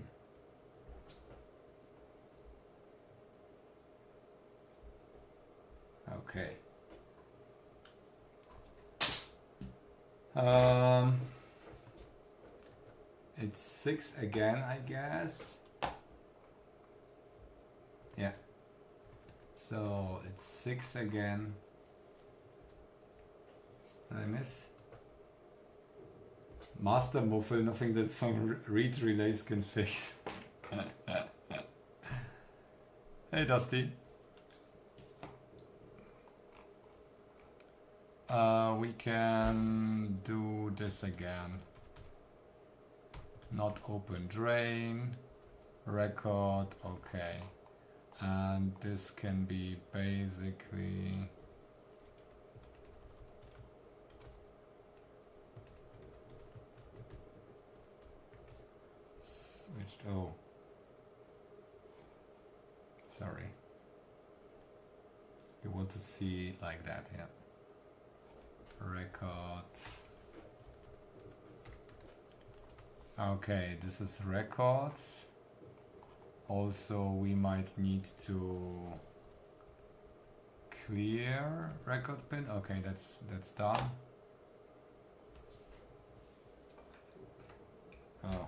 Okay. It's 6 again, I guess. Yeah. So it's 6 again. Did I miss? Master muffle, nothing that some read relays can fix. Hey Dusty. We can do this again. Not open drain, record, okay. And this can be basically switched. Oh, sorry. You want to see like that, yeah. Record. Okay, this is records. Also, we might need to clear record pin. Okay, that's done. Oh.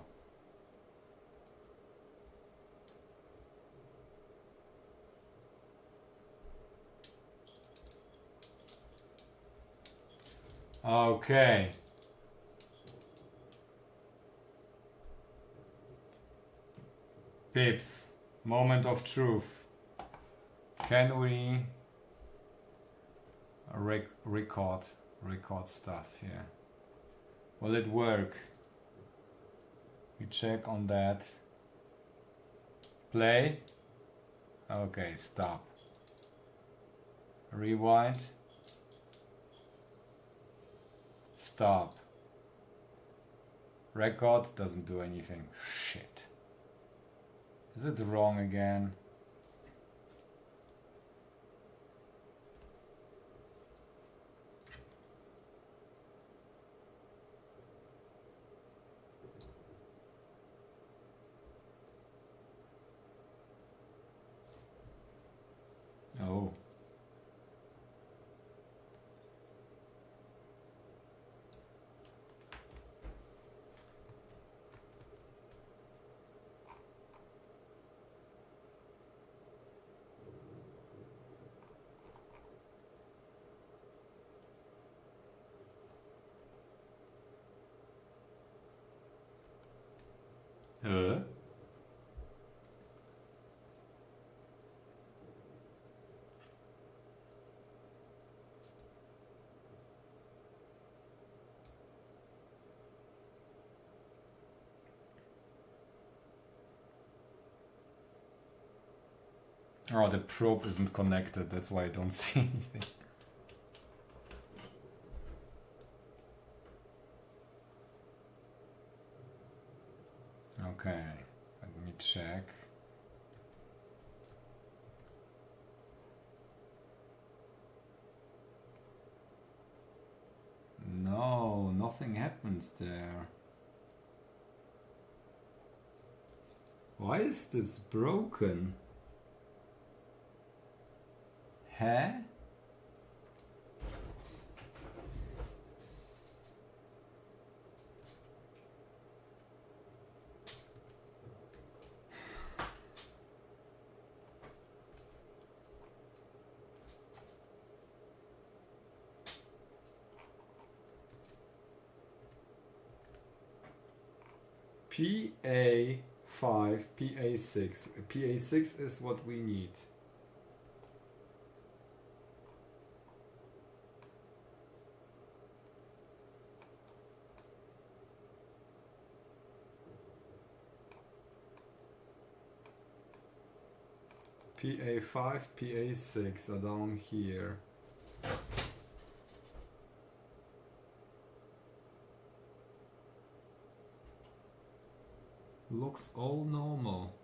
Okay. Pips, moment of truth. Can we record stuff here? Will it work? We check on that. Play. Okay, stop. Rewind. Stop. Record doesn't do anything. Shit. Is it wrong again? Oh. Uh? Oh, the probe isn't connected, that's why I don't see anything. Okay, let me check. No, nothing happens there. Why is this broken? Huh? PA5, PA6. PA6 is what we need. PA5, PA6 are down here. Looks all normal.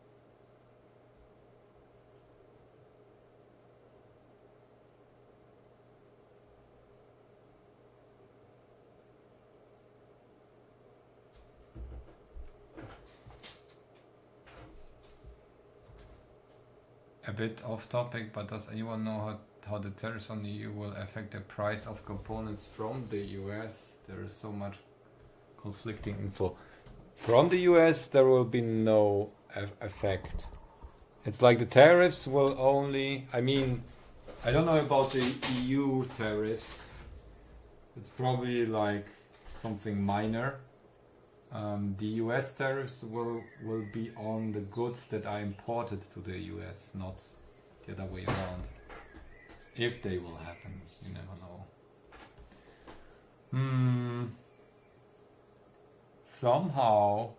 A bit off topic, but does anyone know how the tariffs on the EU will affect the price of components from the US? There is so much conflicting info. From the US, there will be no effect. It's like the tariffs will only, I mean, I don't know about the EU tariffs. It's probably like something minor. The US tariffs will be on the goods that are imported to the US, not the other way around. If they will happen, you never know. Somehow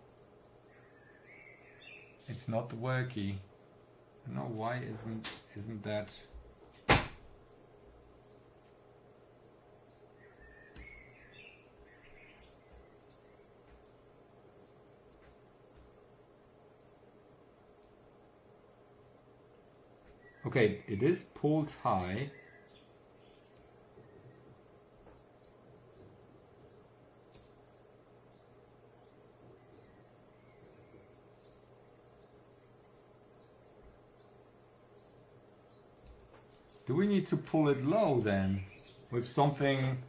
it's not worky. I don't know why isn't that. Okay, it is pulled high. Do we need to pull it low then? With something...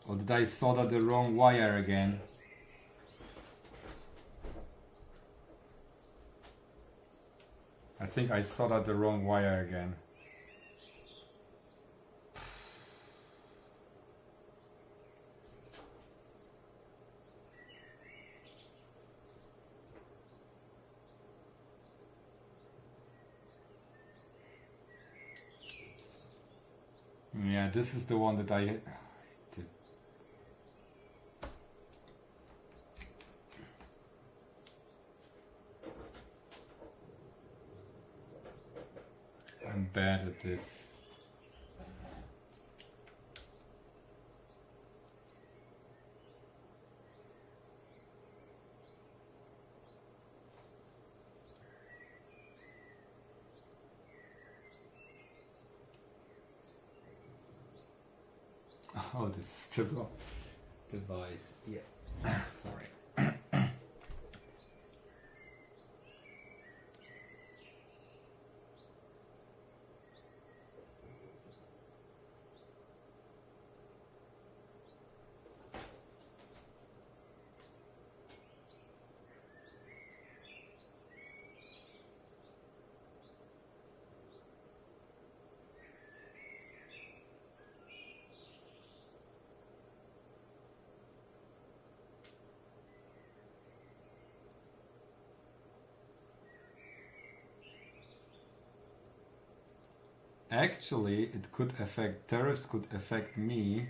Or did I solder the wrong wire again? I think I soldered the wrong wire again. Yeah, this is the one that I did. I'm bad at this. Oh, this is the wrong device. Yeah. Sorry. Actually, it could affect, tariffs could affect me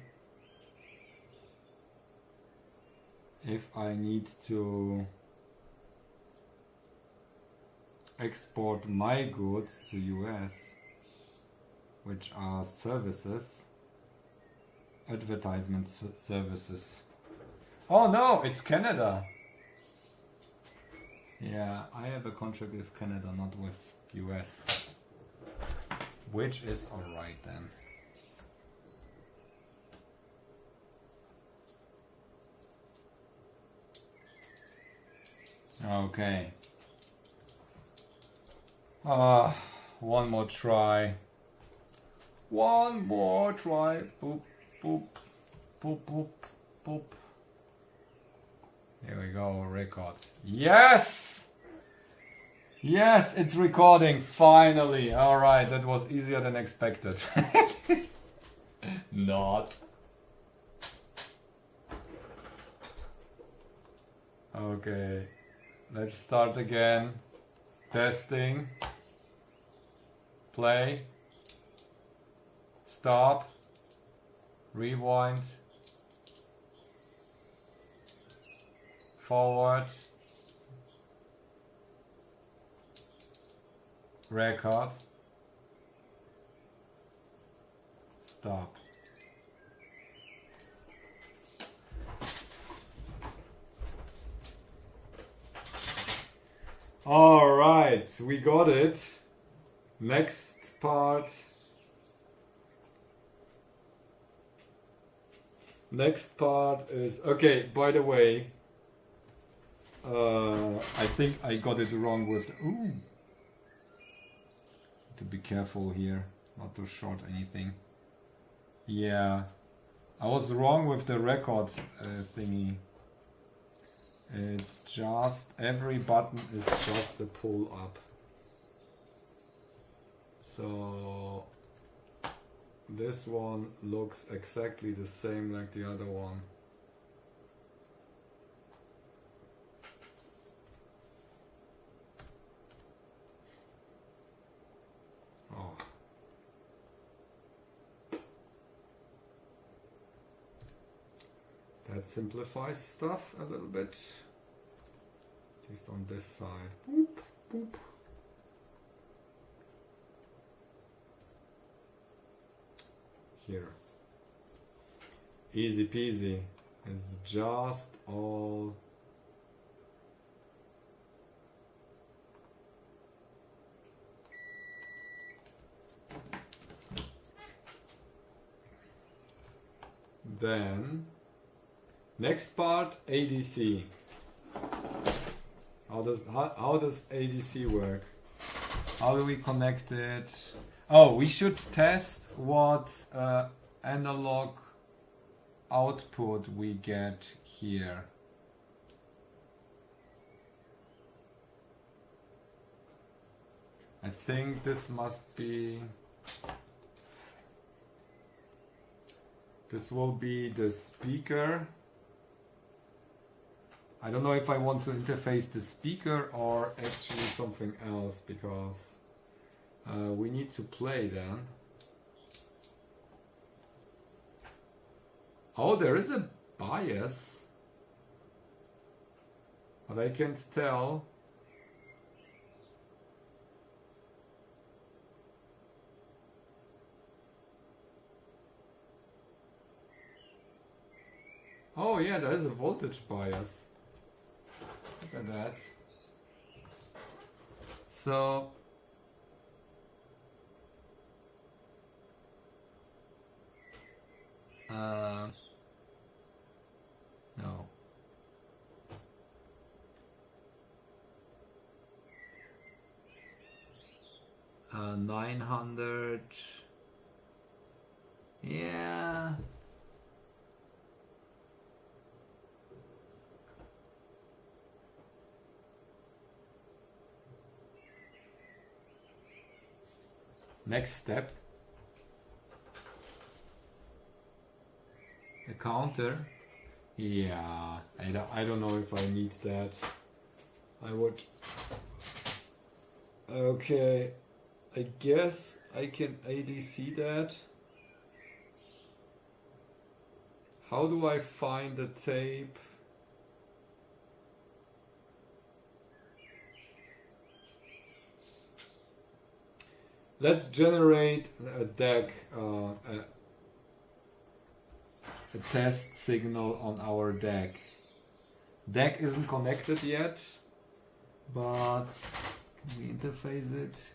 if I need to export my goods to US, which are services, advertisement services. Oh no, it's Canada. Yeah, I have a contract with Canada, not with US. Which is alright then. Okay. One more try. One more try. Boop, boop, boop, boop, boop. Here we go, record. Yes! Yes, it's recording, finally. Alright, that was easier than expected. Not. Okay, let's start again. Testing. Play. Stop. Rewind. Forward. Record. Stop. All right, we got it. Next part. Next part is okay. By the way, I think I got it wrong with. Ooh. To be careful here, not to short anything. Yeah, I was wrong with the record thingy. It's just, every button is just a pull up. So this one looks exactly the same like the other one. Oh. That simplifies stuff a little bit. Just on this side. Boop, boop. Here. Easy peasy. It's just all then next part, ADC. How does ADC work? How do we connect it? Oh, we should test what analog output we get here. I think this must be, this will be the speaker. I don't know if I want to interface the speaker or actually something else, because we need to play then. Oh, there is a bias, but I can't tell. Oh yeah, there is a voltage bias. Look at that. So no. 900. Yeah. Next step. The counter. Yeah, I don't know if I need that. I would. Okay, I guess I can ADC that. How do I find the tape? Let's generate a DAC, a test signal on our DAC. DAC isn't connected yet, but can we interface it?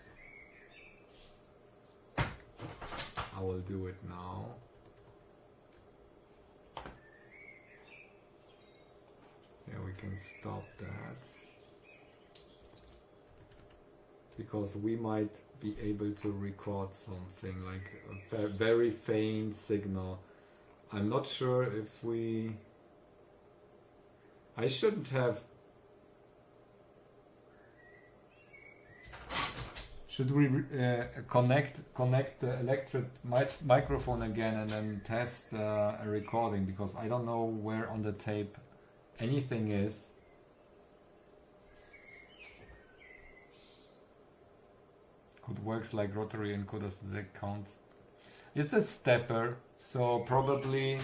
I will do it now. Yeah, we can stop that. Because we might be able to record something like a very faint signal. I'm not sure if we... I shouldn't have... Should we connect the electric microphone again and then test a recording? Because I don't know where on the tape anything is. It works like rotary encoders that count. It's a stepper, so probably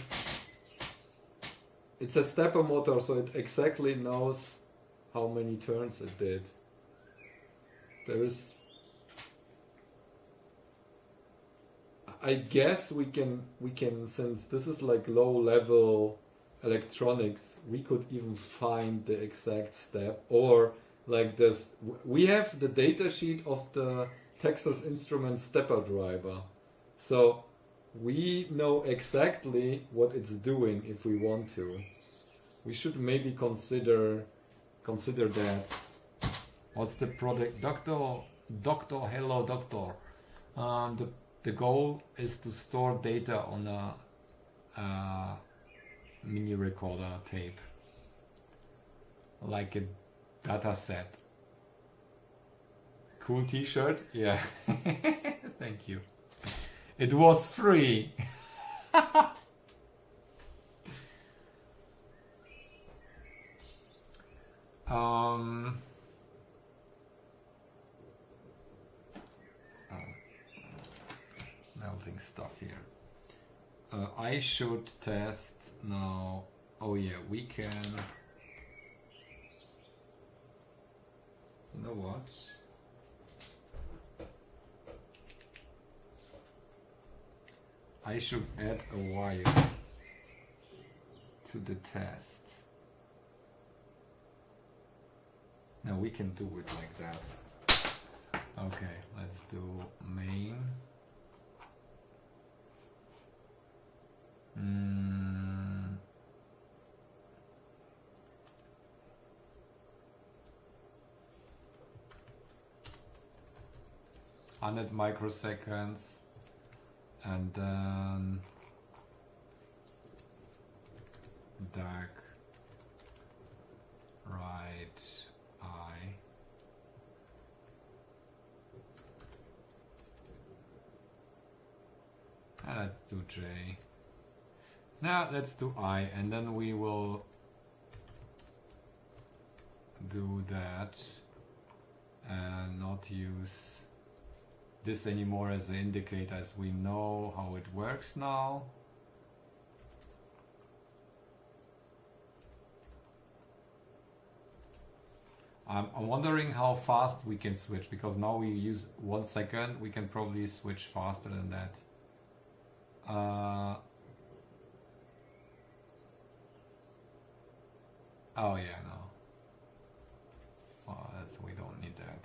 it's a stepper motor, so it exactly knows how many turns it did. There is, I guess we can since this is like low level electronics, we could even find the exact step, or like this. We have the data sheet of the Texas Instruments stepper driver, so we know exactly what it's doing if we want to. We should maybe consider that. What's the product? Doctor, hello doctor. The goal is to store data on a mini recorder tape, like a data set. Cool t-shirt, yeah. Thank you. It was free. Melting stuff here. I should test now. Oh yeah, we can. You know what? I should add a wire to the test. Now we can do it like that. Okay, let's do main. Hundred microseconds. And then dark right eye. And let's do J. Now let's do I, and then we will do that and not use this anymore as an indicator, as we know how it works now. I'm wondering how fast we can switch, because now we use 1 second. We can probably switch faster than that. Oh yeah, no. Well, we don't need that.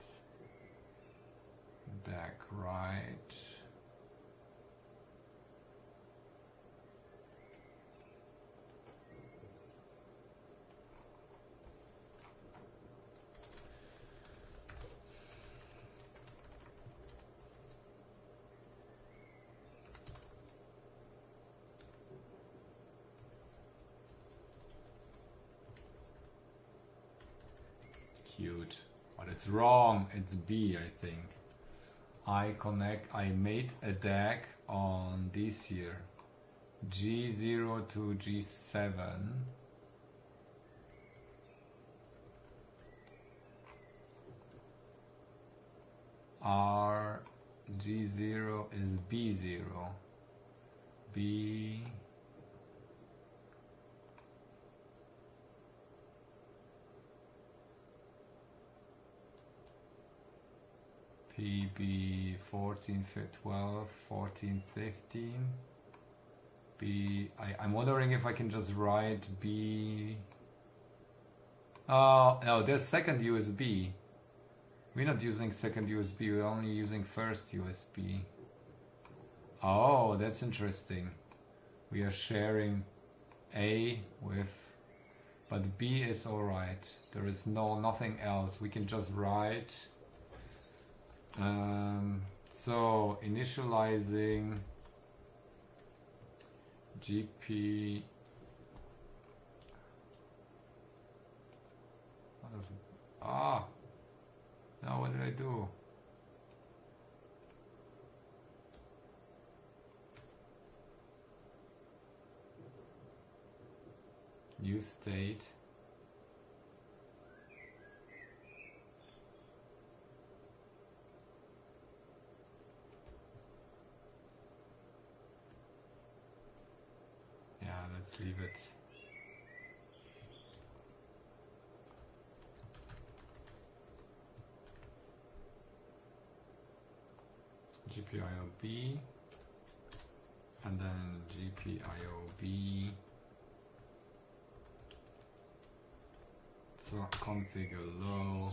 Back right. Cute, but it's wrong. It's B, I think. I made a DAG on this here, G0 to G7. R G0 is B0. B PB 14, 12, 14, 15. B. I'm wondering if I can just write B. Oh, no, there's second USB. We're not using second USB, we're only using first USB. Oh, that's interesting. We are sharing A with, but B is alright. There is nothing else. We can just write. So initializing GP. What is it? Ah, now what did I do? New state. Yeah, let's leave it. GPIOB and then GPIOB. So configure low.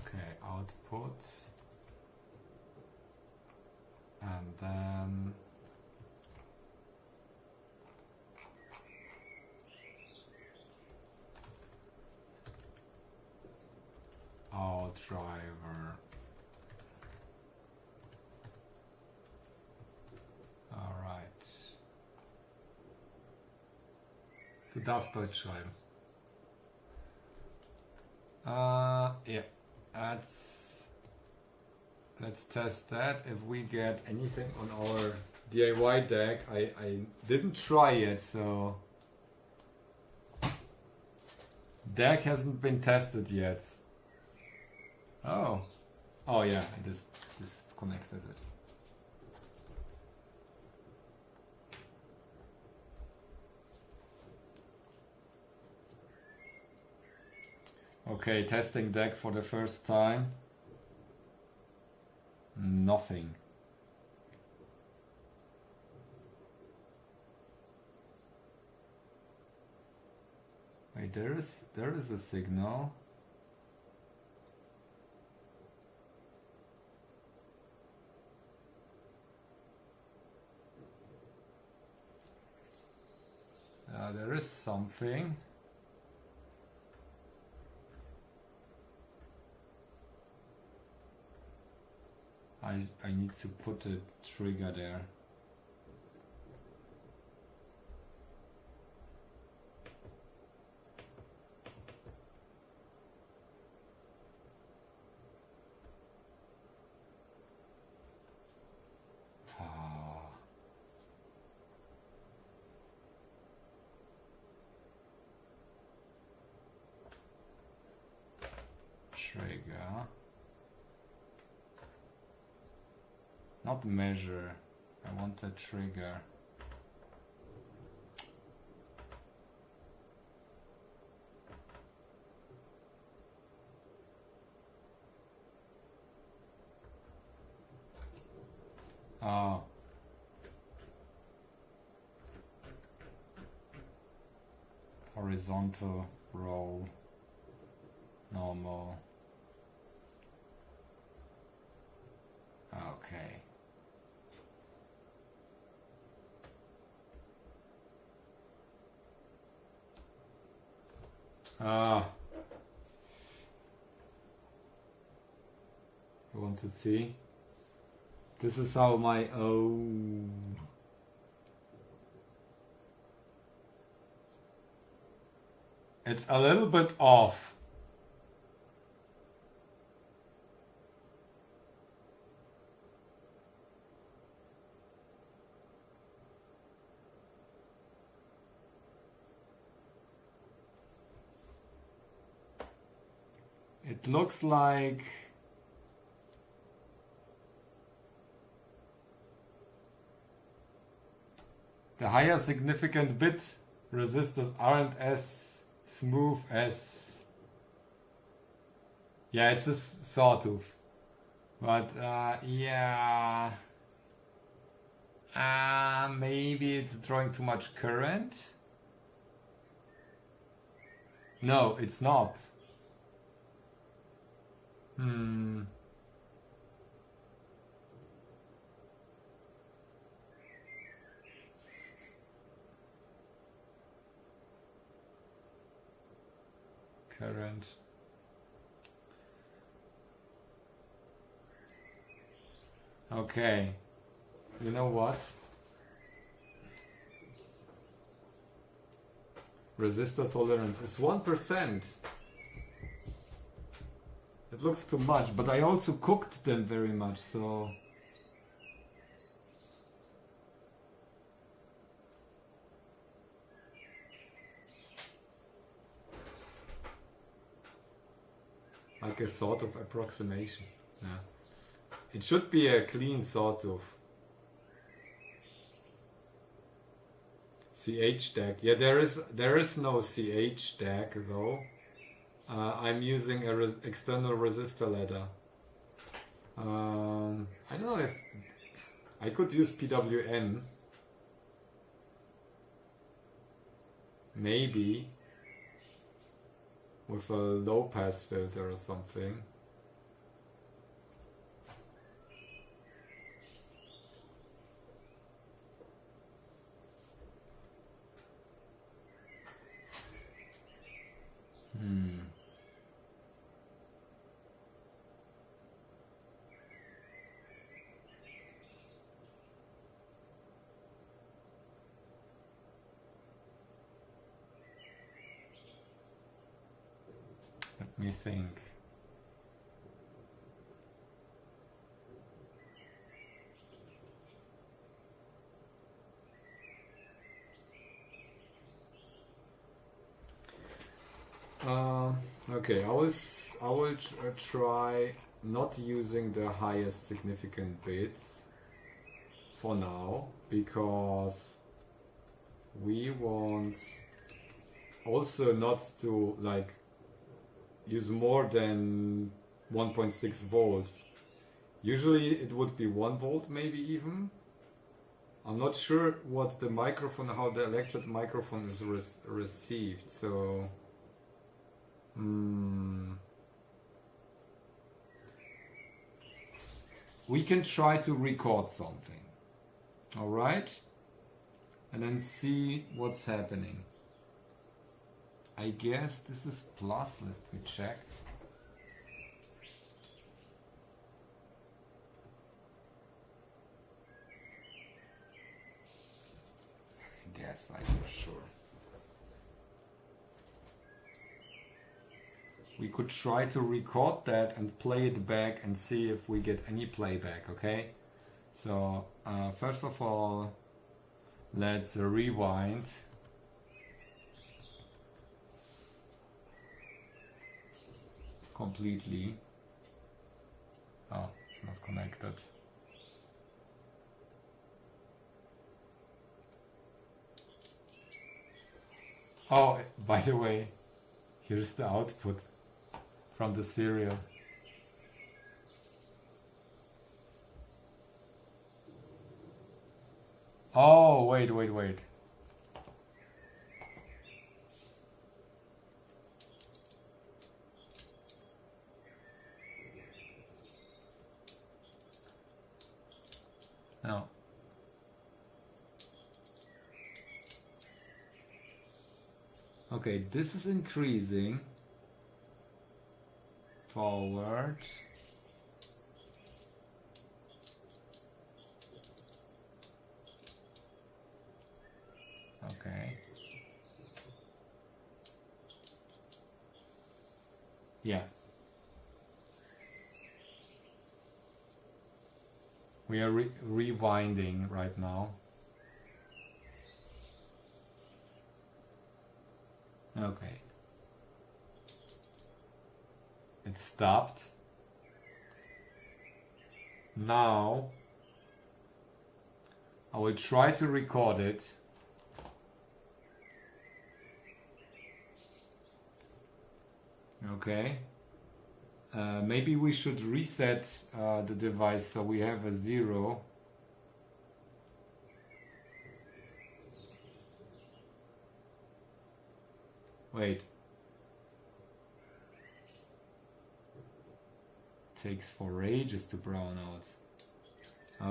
Okay, output, and then out driver. All right. Du darfst Deutsch schreiben. Yeah. Let's test that if we get anything on our DIY DAG. I didn't try it, so DAG hasn't been tested yet. Oh yeah, this connected it. Okay, testing DAG for the first time. Nothing. Wait, there is a signal. There is something. I need to put a trigger there. Trigger. not measure. I want a trigger. Oh. Horizontal roll. Normal. Okay. Ah. You want to see? This is how my it's a little bit off. It looks like the higher significant bit resistors aren't as smooth as... Yeah, it's a sawtooth. But yeah... maybe it's drawing too much current? No, it's not. Current. Okay. You know what? Resistor tolerance is 1%. It looks too much, but I also cooked them very much, so... Like a sort of approximation. Yeah. It should be a clean sawtooth. CH deck. Yeah, there is no CH deck though. I'm using a external resistor ladder. I don't know if I could use PWM. Maybe with a low pass filter or something. Let me think. Okay, I will try not using the highest significant bits for now, because we want also not to like use more than 1.6 volts. Usually it would be 1 volt, maybe even. I'm not sure what the microphone, how the electret microphone is received, so we can try to record something, alright? And then see what's happening. I guess this is plus, let me check. I guess I'm not sure. We could try to record that and play it back and see if we get any playback, okay? So, first of all, let's rewind. Completely. Oh, it's not connected. Oh, by the way, here's the output from the serial. Oh, wait. No. Okay, this is increasing forward. Okay. Yeah. We are rewinding right now. Okay. It stopped. Now I will try to record it. Okay. Maybe we should reset the device so we have a 0. Wait. Takes for ages to brown out.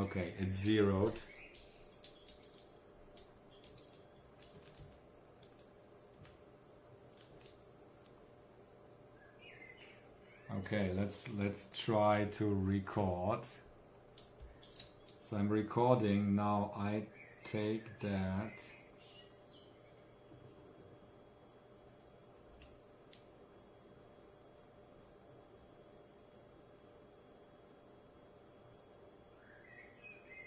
Okay, it's zeroed. Okay, let's try to record. So I'm recording now. I take that.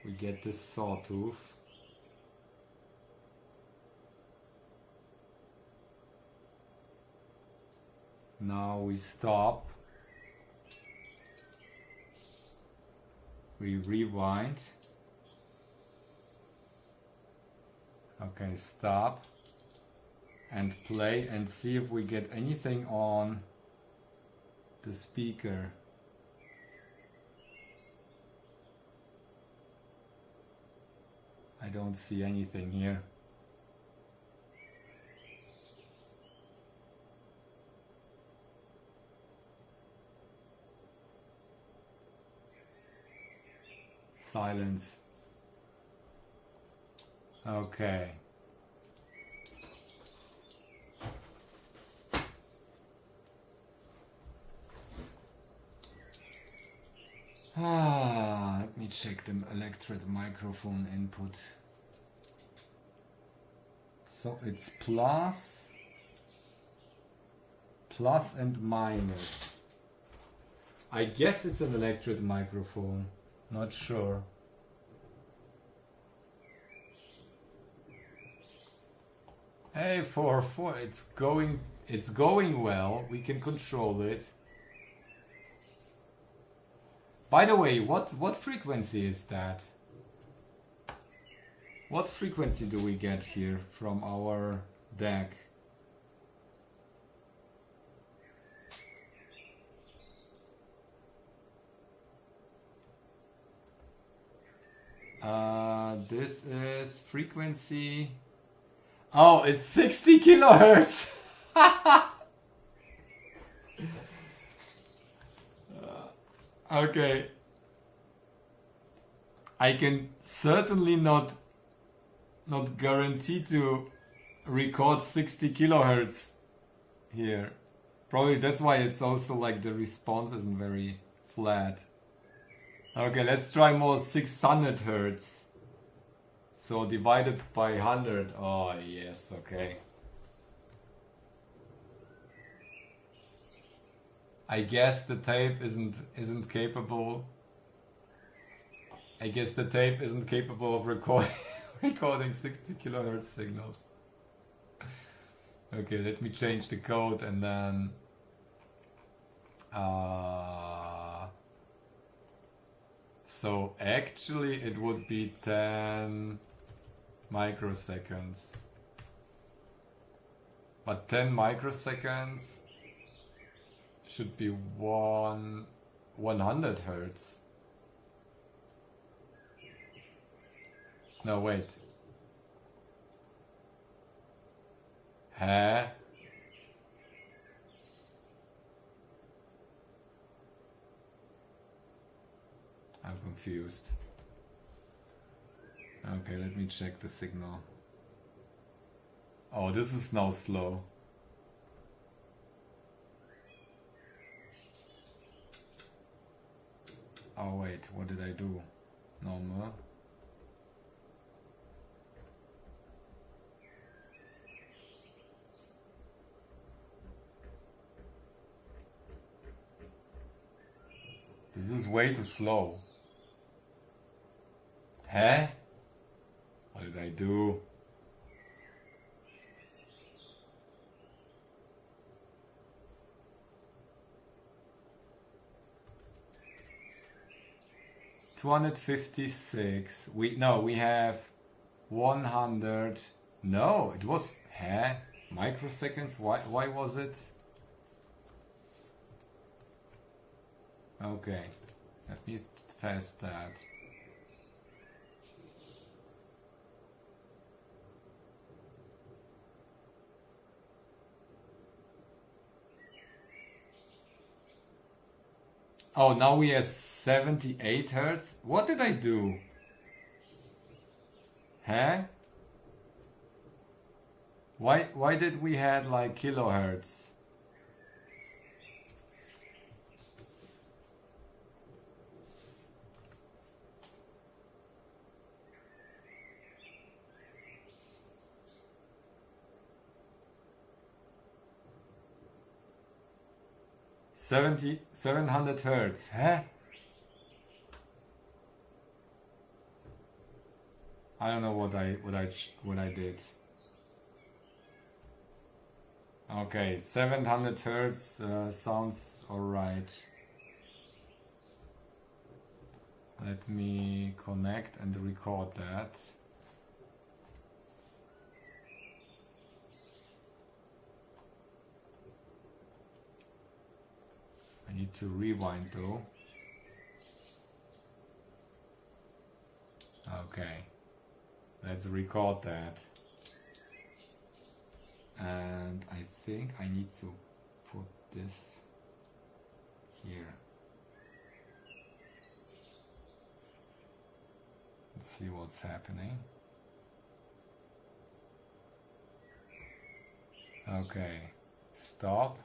We get this sawtooth. Now we stop. We rewind. Okay, stop. And play and see if we get anything on the speaker. I don't see anything here. Silence. Okay. Let me check the electret microphone input. So it's plus and minus. I guess it's an electret microphone. Not sure. Hey, 4, it's going well. We can control it. By the way, what frequency is that? What frequency do we get here from our DAC? This is frequency. Oh, it's 60 kilohertz. Okay. I can certainly not guarantee to record 60 kilohertz here. Probably that's why it's also like the response isn't very flat. Okay, let's try more 600 hertz. So divided by 100. Oh yes, okay. I guess the tape isn't capable. I guess the tape isn't capable of recording 60 kilohertz signals. Okay, let me change the code and then so actually it would be 10 microseconds. But 10 microseconds should be 100 hertz. No, wait. Huh? I'm confused. Okay, let me check the signal. Oh, this is now slow. Oh wait, what did I do? Normal. This is way too slow. Huh? What did I do? $256. We have 100. No, it was microseconds. Why was it? Okay, let me test that. Oh, now we have 78 hertz. What did I do? Huh? Why did we had like kilohertz? Seventy 700 hertz. Huh? I don't know what I did. Okay, 700 hertz sounds alright. Let me connect and record that. I need to rewind though. Okay, let's record that. And I think I need to put this here. Let's see what's happening. Okay, stop,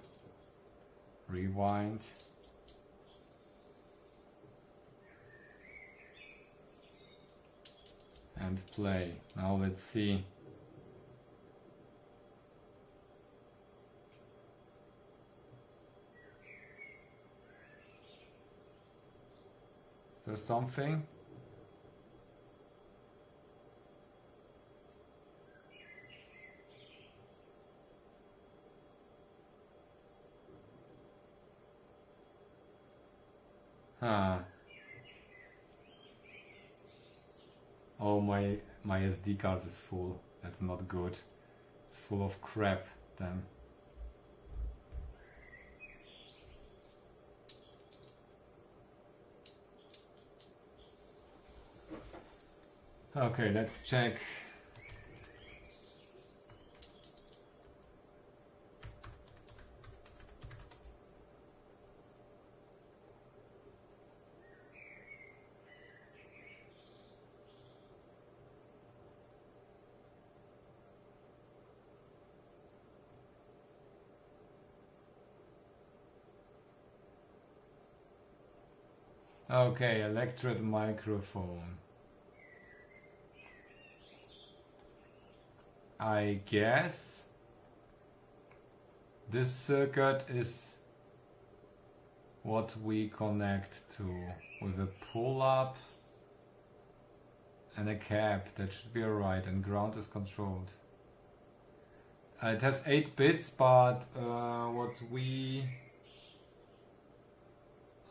rewind. And play. Now let's see. Is there something? Huh. Oh, my SD card is full. That's not good. It's full of crap then. Okay, let's check. Okay, electret microphone. I guess this circuit is what we connect to with a pull-up and a cap. That should be alright, and ground is controlled. It has 8 bits, but what we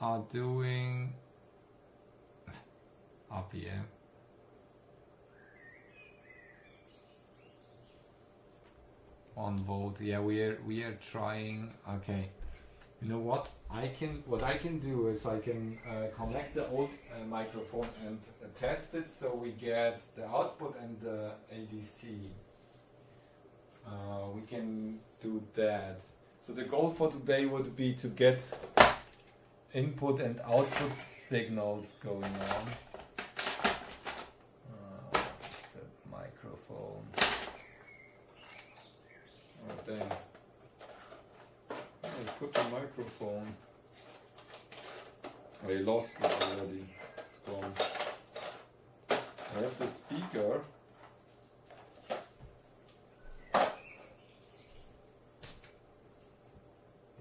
are doing RPM. 1 volt. Yeah, we are trying. Okay, you know what I can do is I can connect the old microphone and test it, so we get the output and the ADC. We can do that. So the goal for today would be to get input and output signals going on. The microphone. Oh dang. I put the microphone. I lost it already. It's gone. I have the speaker.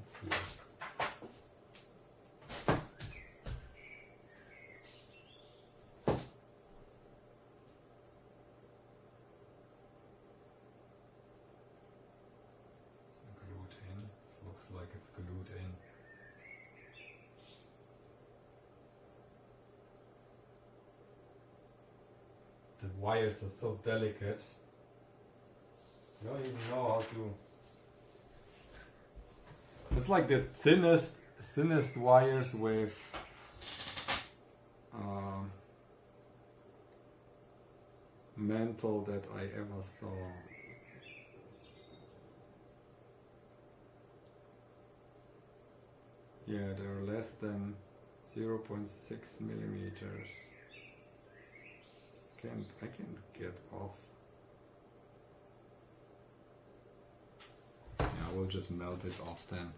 It's here. Like it's glued in. The wires are so delicate. You don't even know how to. It's like the thinnest wires with mantle that I ever saw. Yeah, they're less than 0.6 millimeters. I can't get off. Yeah, we'll just melt it off then.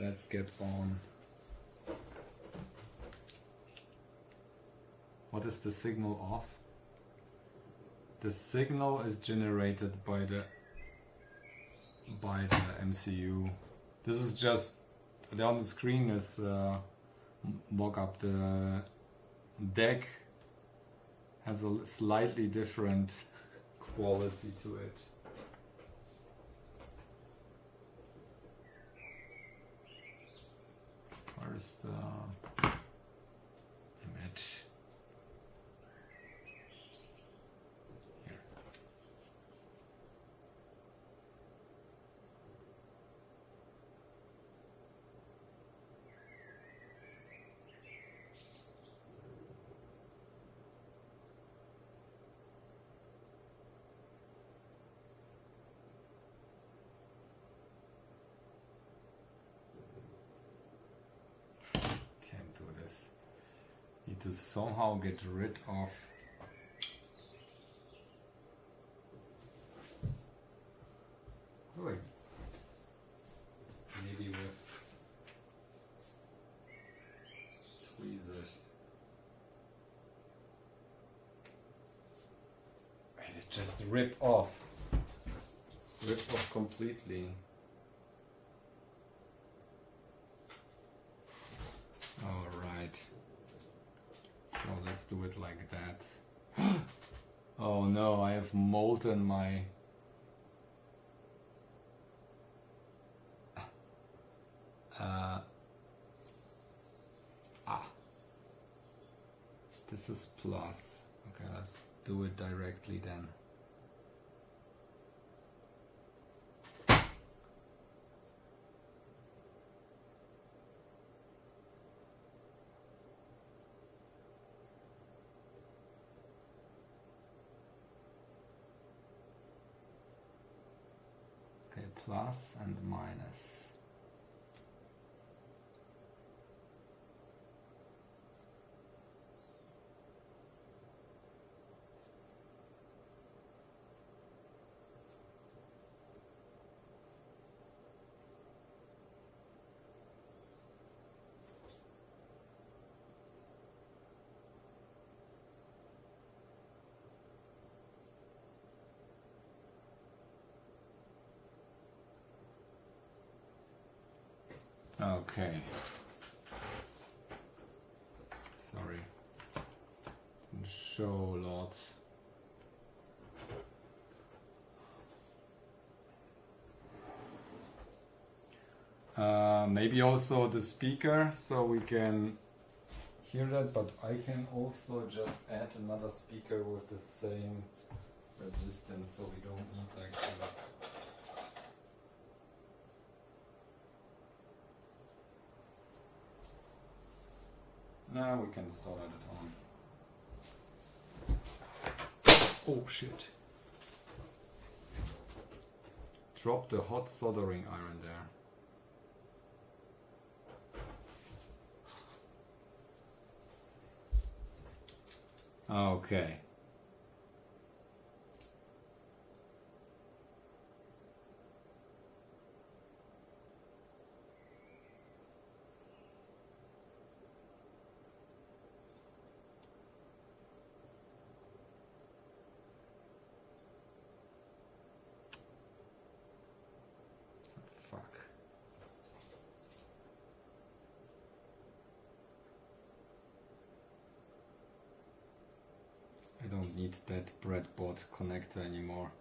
Let's get on. What is the signal off? The signal is generated by the MCU. This is just on the screen is mock-up. The deck has a slightly different quality to it. Where's the image? To somehow get rid of maybe with tweezers. And it just rip off completely. All right. So let's do it like that. Oh no, I have molten my... This is plus. Okay, let's do it directly then. Plus and minus. Okay. Sorry. Didn't show lots. Maybe also the speaker, so we can hear that, but I can also just add another speaker with the same resistance, so we don't need like to. Now we can solder it on. Oh shit. Drop the hot soldering iron there. Okay. Fuck. I don't need that breadboard connector anymore.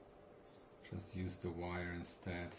Just use the wire instead.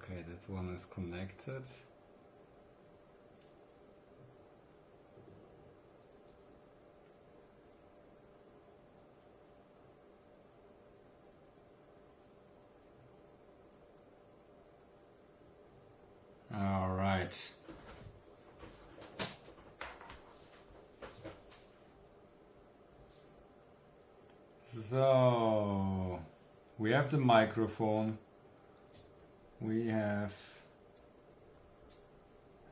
Okay, that one is connected. All right. So we have the microphone. We have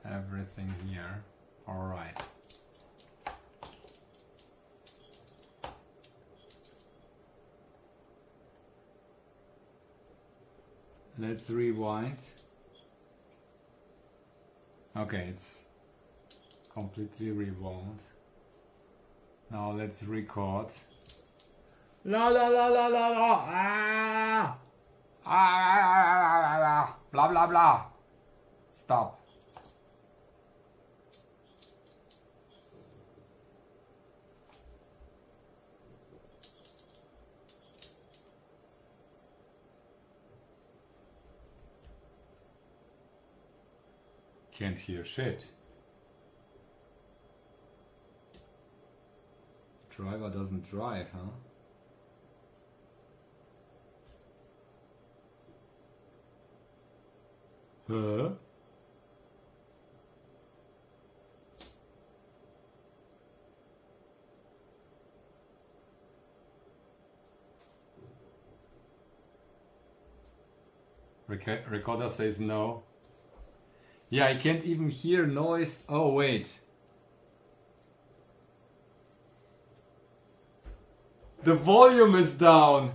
everything here. All right. Let's rewind. Okay, it's completely rewound. Now let's record. La la la la la la. Ah! Ah! Blah blah blah. Stop. Can't hear shit. Driver doesn't drive, huh? Huh? Recorder says no. Yeah, I can't even hear noise. Oh, wait. The volume is down.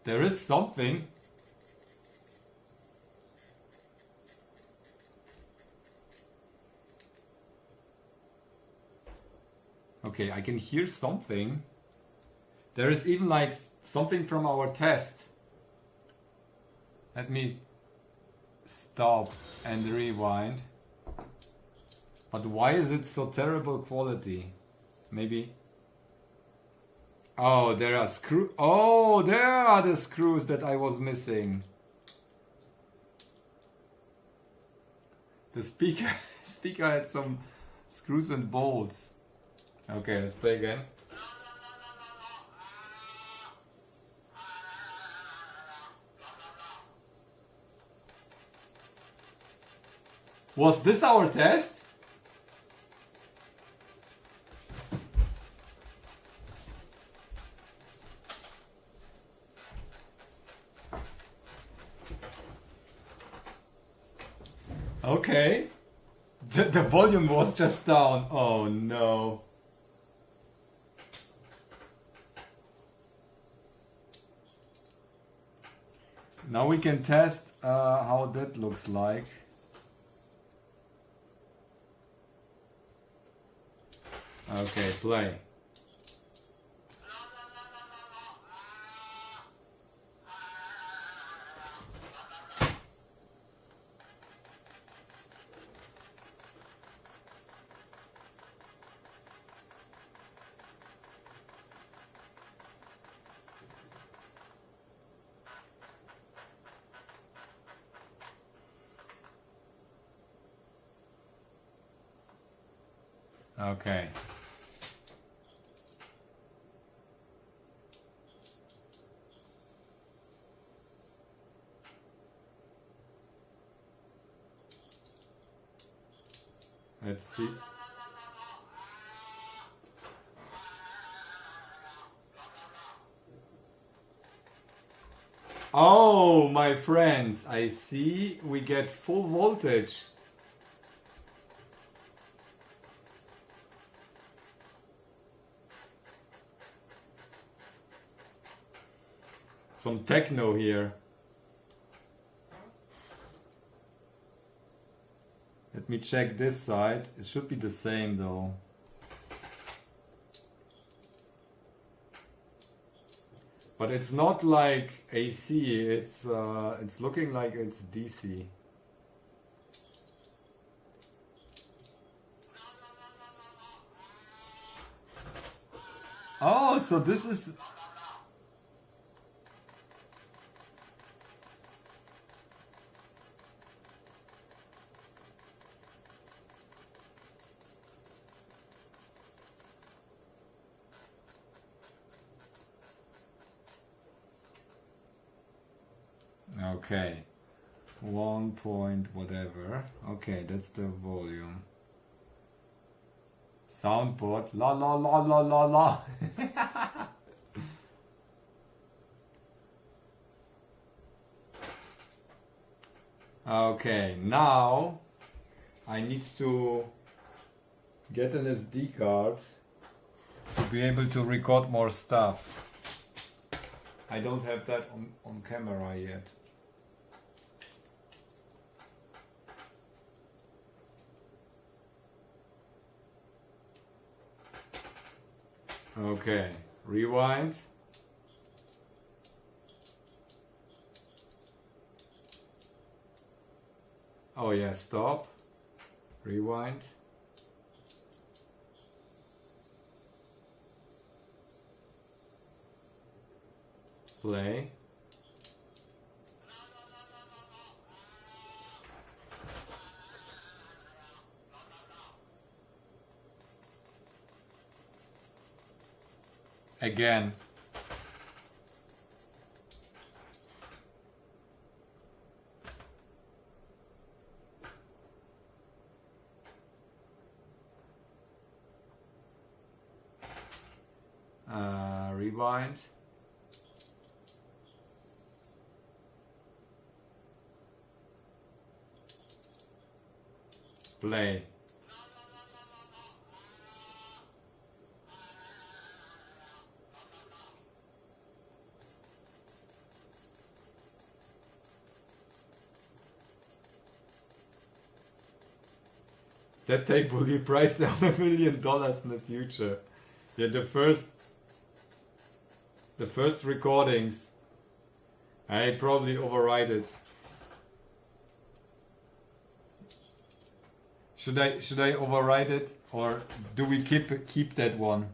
There is something. Okay, I can hear something. There is even like something from our test. Let me stop and rewind. But why is it so terrible quality? Maybe. Oh, there are screws. Oh, there are the screws that I was missing. The speaker had some screws and bolts. Okay, let's play again. Was this our test? Okay. The volume was just down. Oh no. Now we can test how that looks like. Okay, play. Okay. Let's see. Oh, my friends, I see we get full voltage. Some techno here. Let me check this side. It should be the same though. But it's not like AC, it's looking like it's DC. Oh, so this is... Okay, 1 point whatever. Okay, that's the volume. Soundboard, la la la la la la. Okay, now I need to get an SD card to be able to record more stuff. I don't have that on camera yet. Okay, rewind. Oh yeah, stop. Rewind. Play. Again. Rewind. Play. That tape will be priced at $1 million in the future. Yeah, the first recordings, I probably override it. Should I override it, or do we keep that one?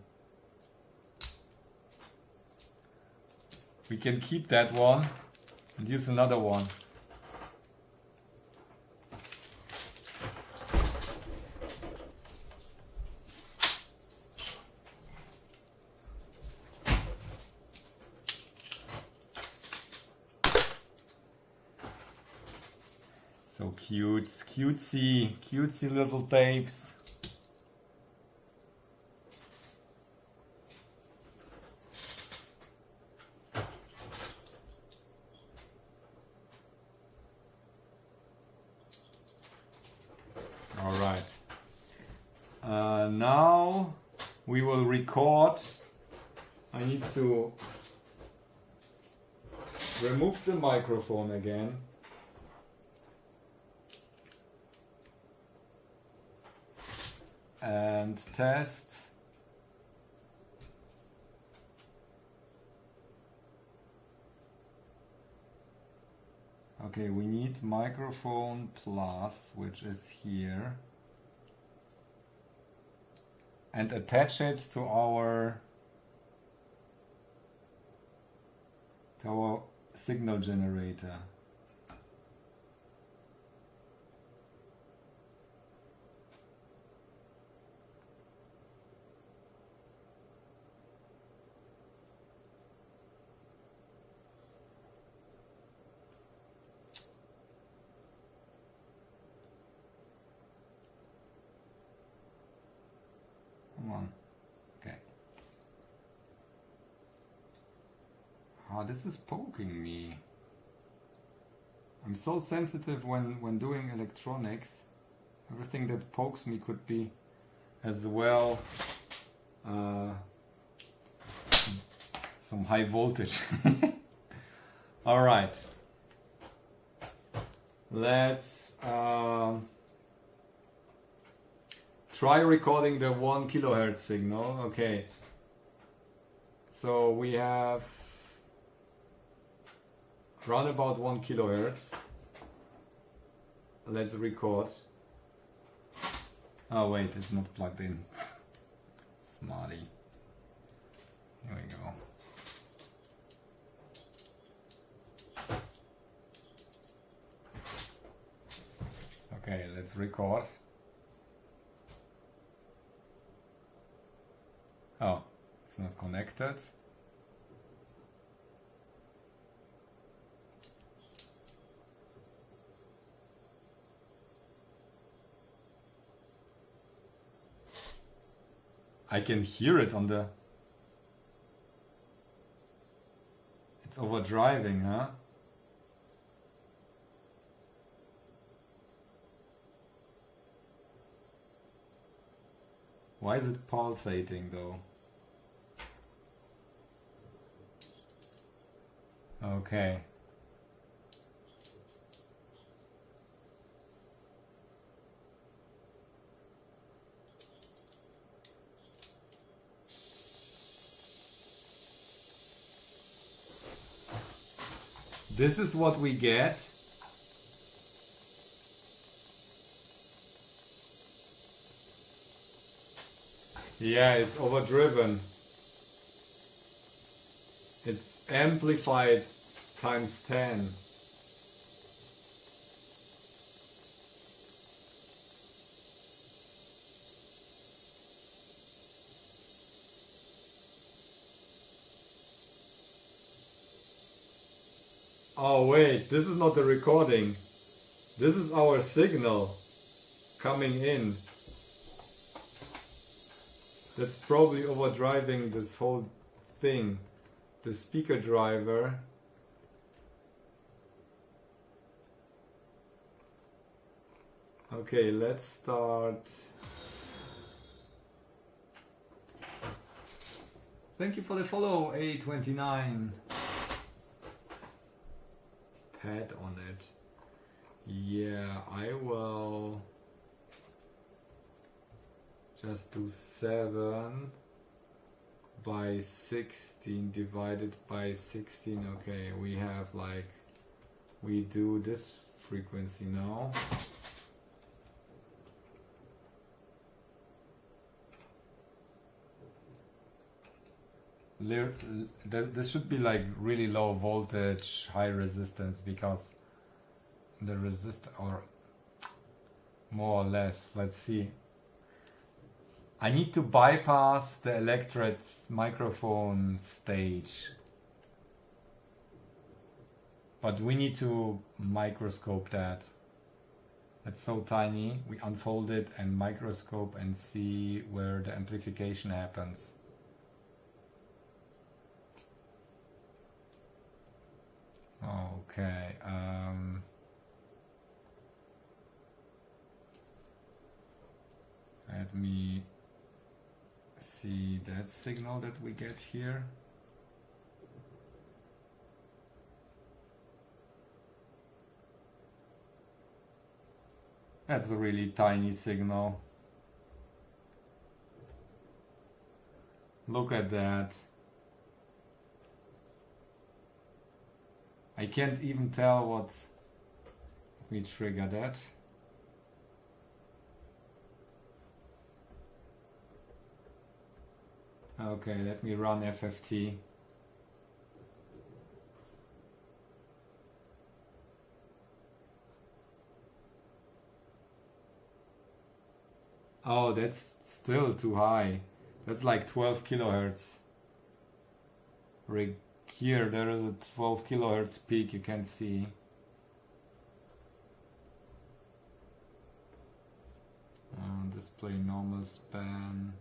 We can keep that one and use another one. So cute, cutesy little tapes. All right. Now we will record. I need to remove the microphone again. And test. Okay, we need microphone plus, which is here. And attach it to our signal generator. Come on. Okay. Ah, this is poking me. I'm so sensitive when doing electronics. Everything that pokes me could be as well some high voltage. All right. Let's try recording the 1 kilohertz signal. Okay. So we have round about 1 kilohertz. Let's record. Oh wait, it's not plugged in. Smarty. Here we go. Okay, let's record. Oh, it's not connected. I can hear it on the... It's overdriving, huh? Why is it pulsating though? Okay. This is what we get. Yeah, it's overdriven. It's amplified times 10. Oh wait, this is not the recording. This is our signal coming in. That's probably overdriving this whole thing. The speaker driver. Okay, let's start. Thank you for the follow, A29. Pad on it. Yeah, I will just do 7 by 16 divided by 16. Okay, we have like, we do this frequency now. This should be like really low voltage, high resistance, because the or more or less, let's see. I need to bypass the electret's microphone stage, but we need to microscope that. It's so tiny. We unfold it and microscope and see where the amplification happens. Okay. Let me see that signal that we get here. That's a really tiny signal. Look at that. I can't even tell what. Let me trigger that. Okay, let me run FFT. Oh, that's still too high. That's like 12 kilohertz. Here, there is a 12 kilohertz peak you can see. Display normal span.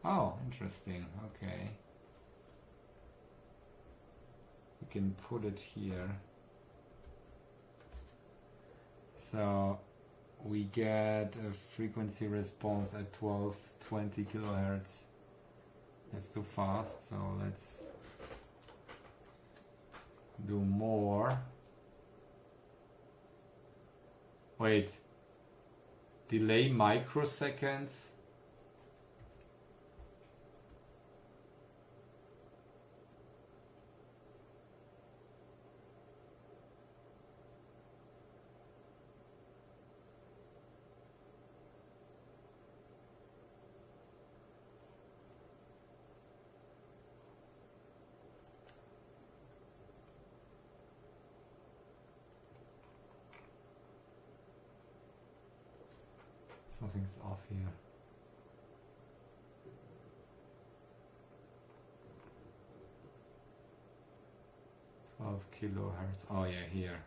Oh, interesting. Okay. We can put it here. So we get a frequency response at 1220 kilohertz. That's too fast, so let's do more. Wait. Delay microseconds? Something's off here. Of kilohertz. Oh yeah, here.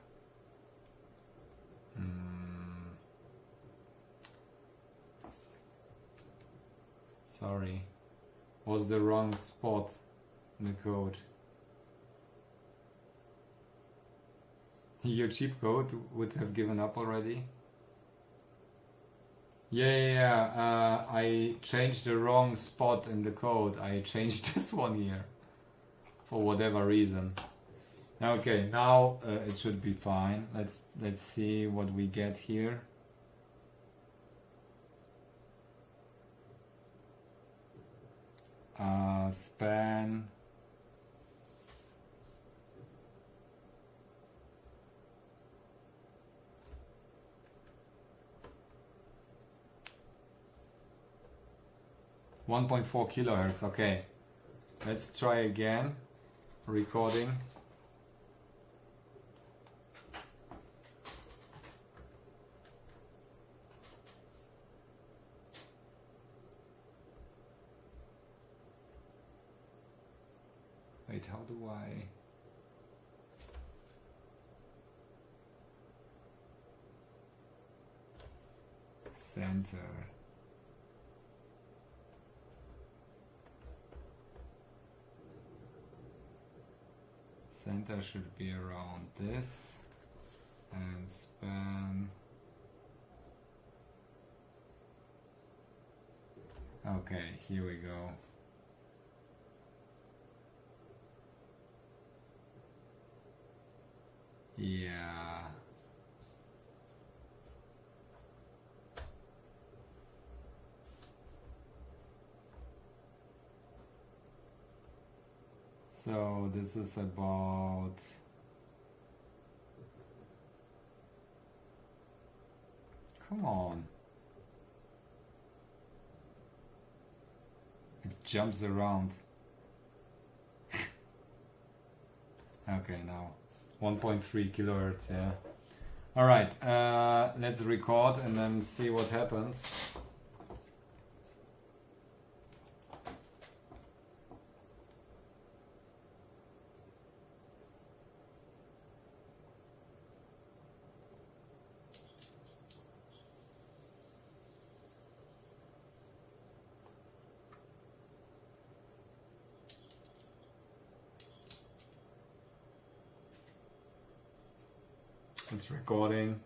Sorry. Was the wrong spot in the code. Your cheap code would have given up already? Yeah. I changed the wrong spot in the code. I changed this one here. For whatever reason. Okay, now it should be fine. Let's see what we get here. Span. .4 kilohertz. Okay, let's try again. Recording. Wait, how do I? Center. Center should be around this, and span. Okay, here we go. Yeah. So this is about come on. It jumps around. Okay, now 1.3 kilohertz, yeah. All right, let's record and then see what happens. It's recording.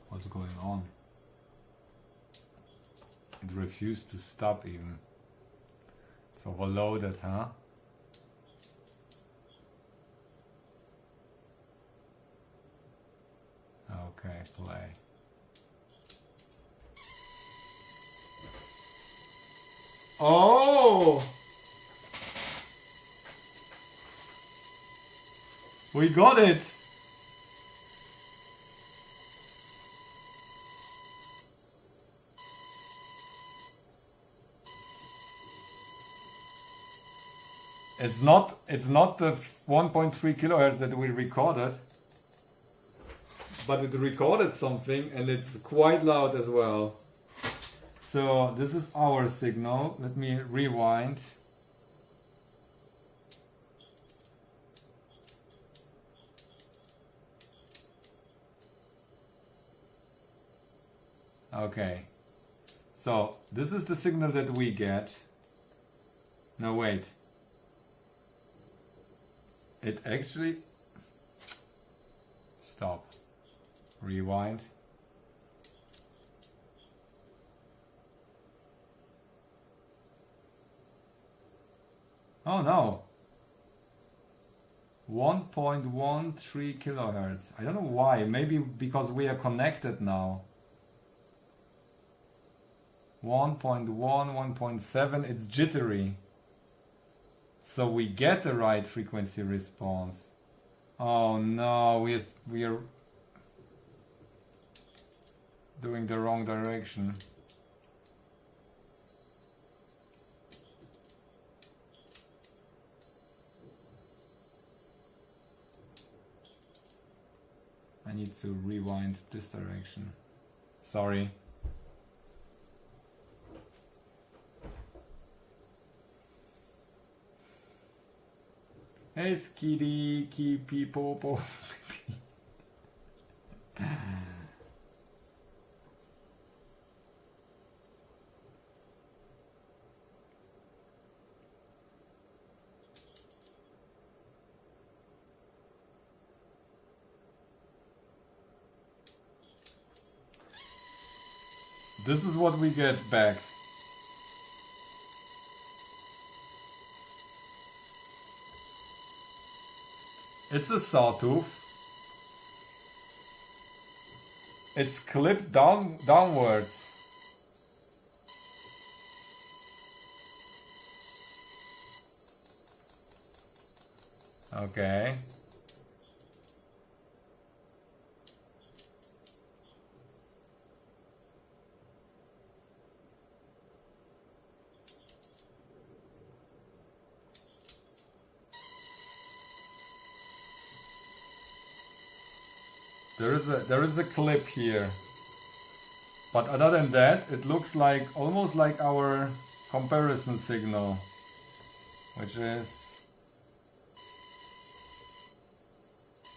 What's going on? It refused to stop even. It's overloaded, huh? Okay, play. Oh! We got it! It's not the 1.3 kilohertz that we recorded, but it recorded something and it's quite loud as well. So this is our signal. Let me rewind. Okay. So this is the signal that we get. No, wait. It actually... Stop. Rewind. Oh no. 1.13 kilohertz. I don't know why. Maybe because we are connected now. 1.1, 1.7. It's jittery. So we get the right frequency response. Oh no, we are doing the wrong direction. I need to rewind this direction. Sorry. Hey, skitty, keepy, popo. This is what we get back. It's a sawtooth. It's clipped downwards. Okay. There is a clip here, but other than that, it looks like almost like our comparison signal, which is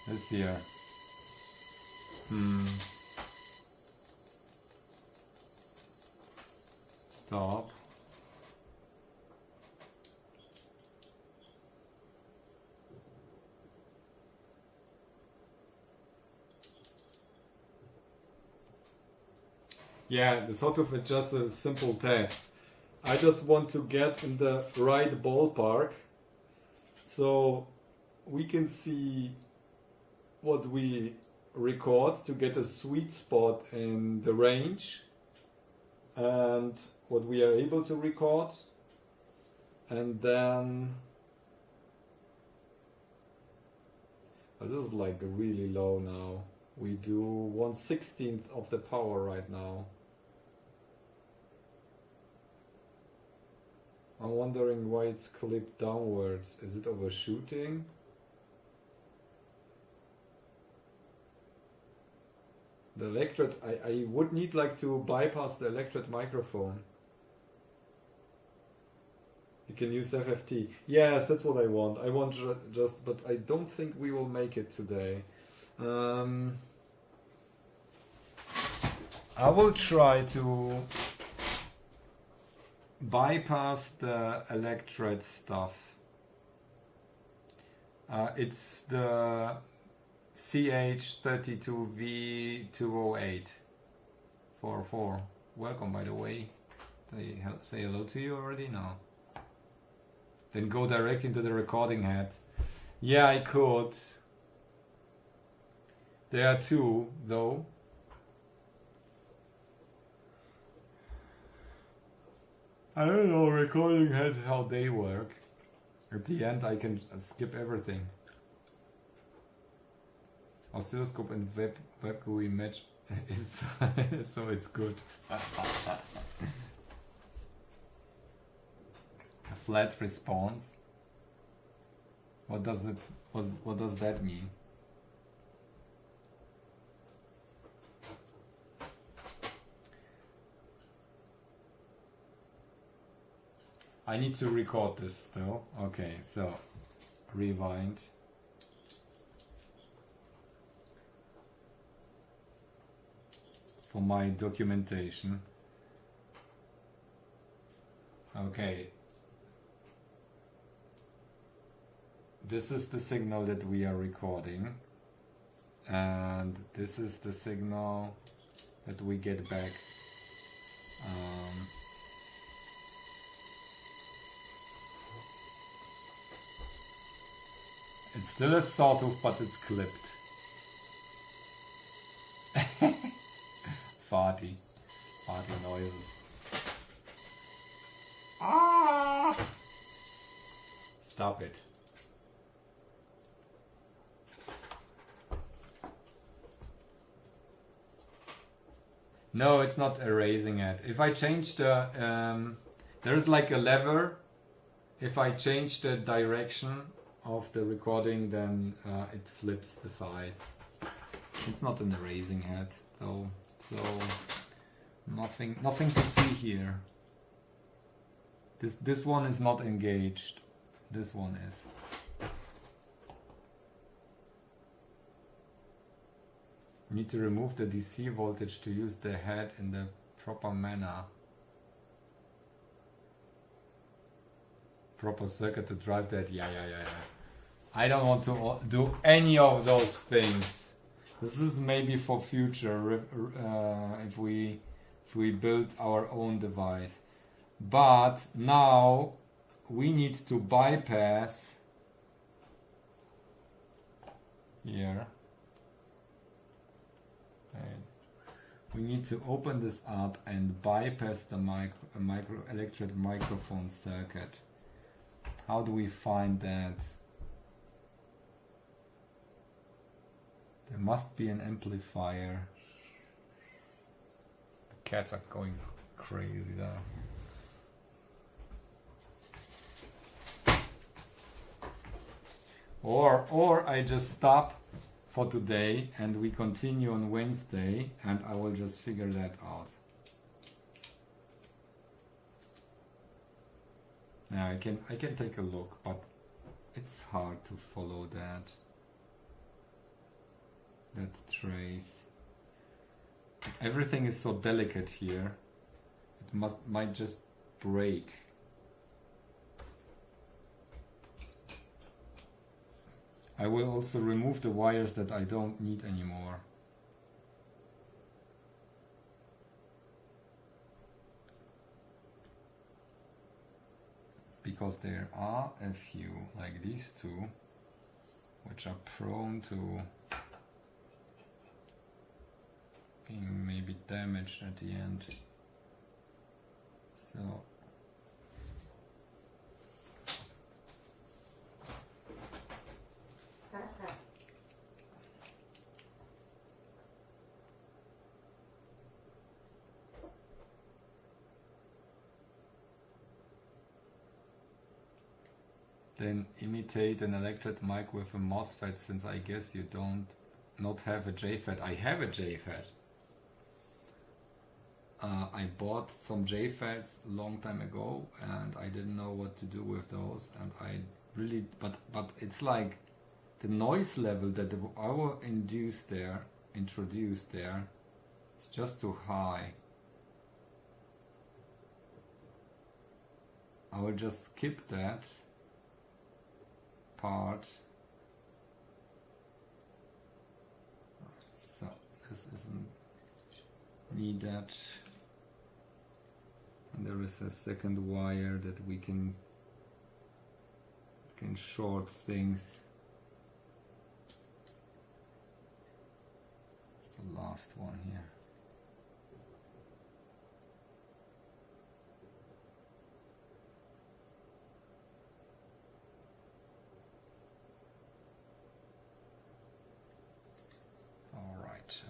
this here. Stop. Yeah, the sort of is just a simple test. I just want to get in the right ballpark so we can see what we record to get a sweet spot in the range and what we are able to record, and then this is like really low now. We do 1/16 of the power right now. I'm wondering why it's clipped downwards. Is it overshooting? The electret, I would need like to bypass the electret microphone. You can use FFT. Yes, that's what I want. I want just, but I don't think we will make it today. I will try to bypass the electret stuff. It's the CH32V20844. Welcome, by the way. They say hello to you already? No. Then go direct into the recording head. Yeah, I could. There are two, though. I don't know recording head how they work. At the end I can skip everything. Oscilloscope and web GUI match is so it's good. A flat response. What does that mean? I need to record this still. Okay, so rewind. For my documentation. Okay. This is the signal that we are recording. And this is the signal that we get back. It's still a sawtooth, but it's clipped. Farty noises. Ah! Stop it. No, it's not erasing it. If I change the, there's like a lever. If I change the direction of the recording, then it flips the sides. It's not an erasing head though, so nothing to see here. This one is not engaged. This one is. You need to remove the DC voltage to use the head in the proper manner. Proper circuit to drive that. Yeah. I don't want to do any of those things. This is maybe for future if we build our own device. But now we need to bypass here. Right. We need to open this up and bypass the electret microphone circuit. How do we find that? There must be an amplifier. The cats are going crazy there. Or I just stop for today and we continue on Wednesday and I will just figure that out. Now I can take a look, but it's hard to follow that trace. Everything is so delicate here. It might just break. I will also remove the wires that I don't need anymore. Because there are a few, like these two, which are prone to being maybe damaged at the end. So Then imitate an electret mic with a MOSFET, since I guess you don't not have a JFET. I have a JFET. I bought some JFETs a long time ago and I didn't know what to do with those, and I really, but it's like the noise level that our introduced there, it's just too high. I will just skip that part. So this isn't needed. And there is a second wire that we can short things. The last one here.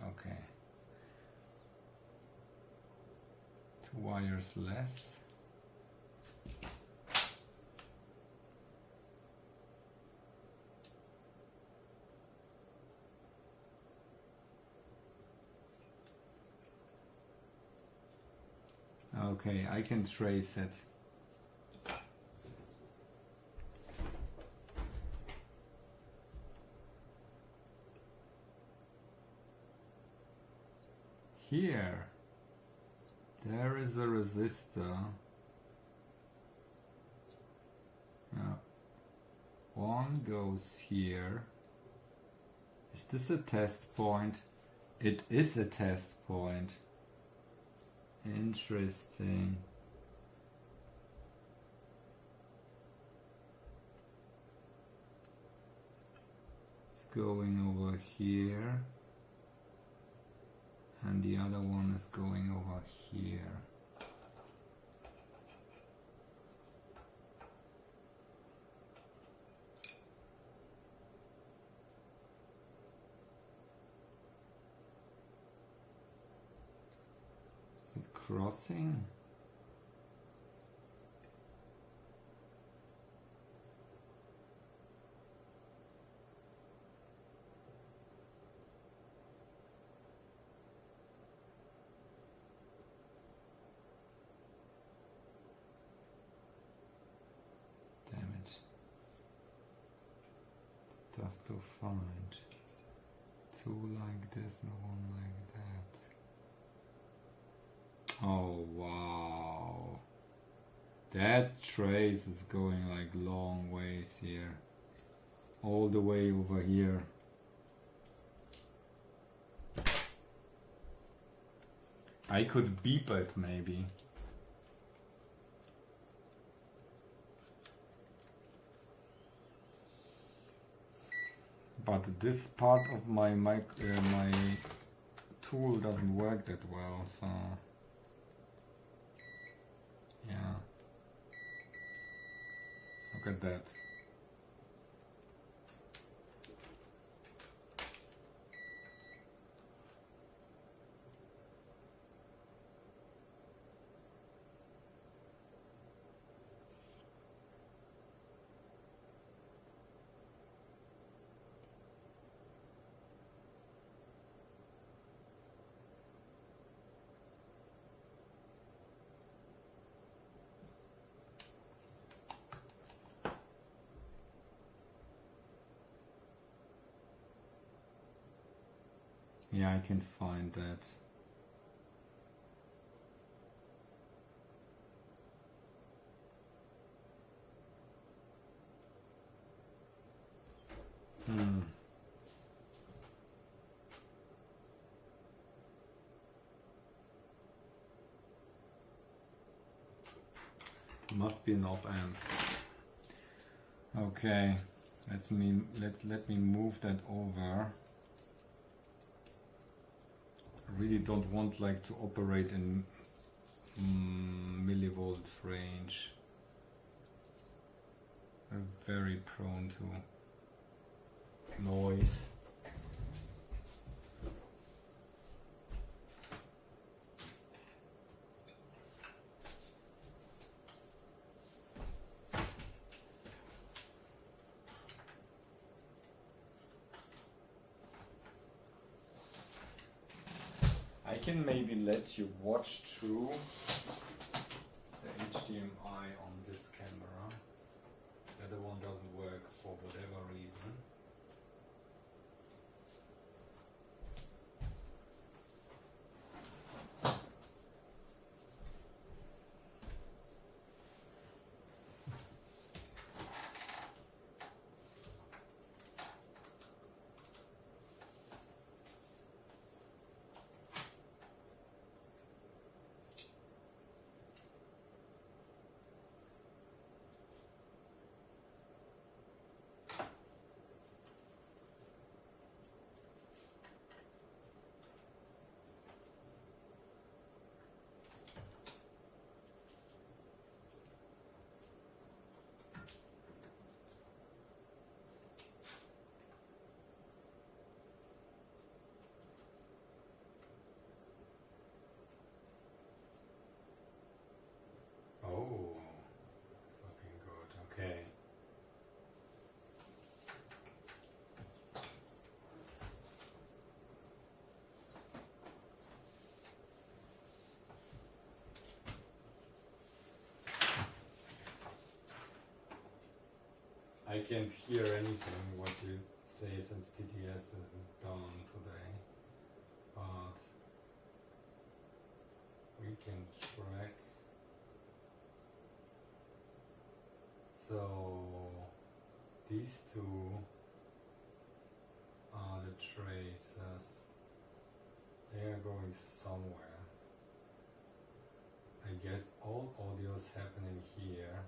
Okay, 2 wires less. Okay, I can trace it. Here, there is a resistor. One goes here. Is this a test point? It is a test point. Interesting. It's going over here. And the other one is going over here. Is it crossing? Tough to find. 2 like this and 1 like that. Oh wow, that trace is going like long ways here, all the way over here. I could beep it maybe. But this part of my my tool doesn't work that well, so yeah. Look at that. Yeah, I can find that. Must be an op amp. Okay, let me move that over. I really don't want like to operate in millivolt range. I'm very prone to noise. can maybe let you watch through the HDMI on this camera. The other one doesn't work for whatever reason. Oh, it's looking good. Okay. I can't hear anything what you say since TTS isn't done today, but we can track. So these two are the traces. They are going somewhere. I guess all audio is happening here.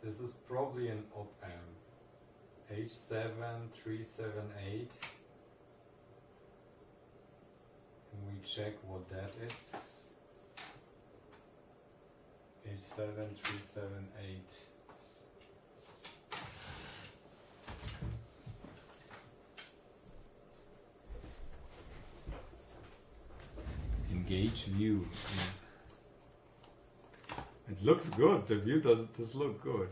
This is probably an op-amp. H7378. Can we check what that is? H7378. Engage view. It looks good. The view does look good.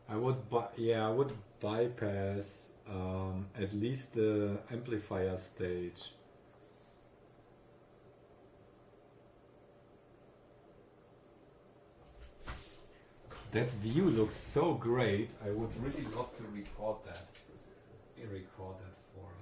I would bypass at least the amplifier stage. That view looks so great. I would really love to record that. Record that for a moment.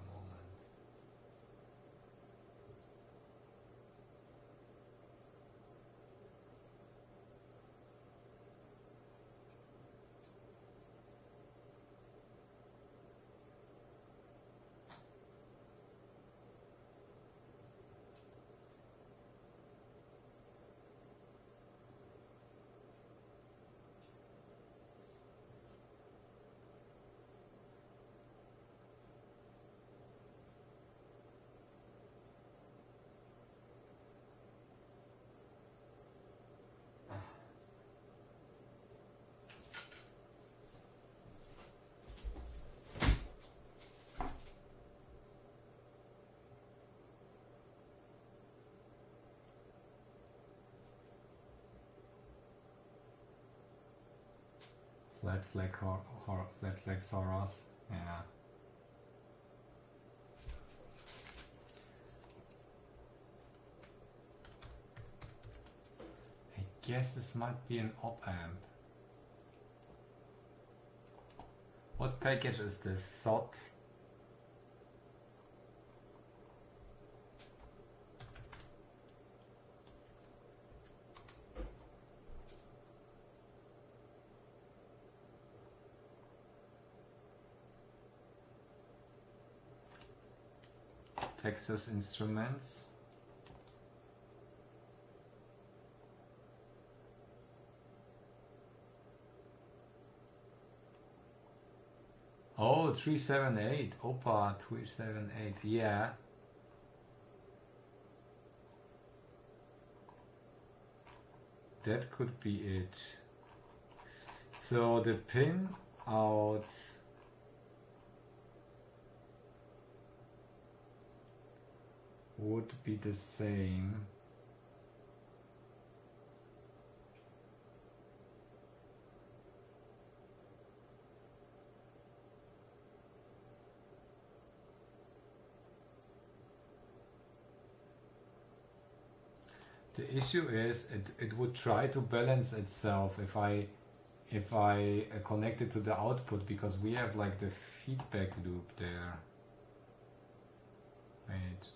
Flat flag Soros. Yeah. I guess this might be an op-amp. What package is this? SOT? Texas Instruments. Oh, 378. Opa 378. Yeah. That could be it. So the pin out would be the same. The issue is it would try to balance itself if I connect it to the output, because we have like the feedback loop there. Wait.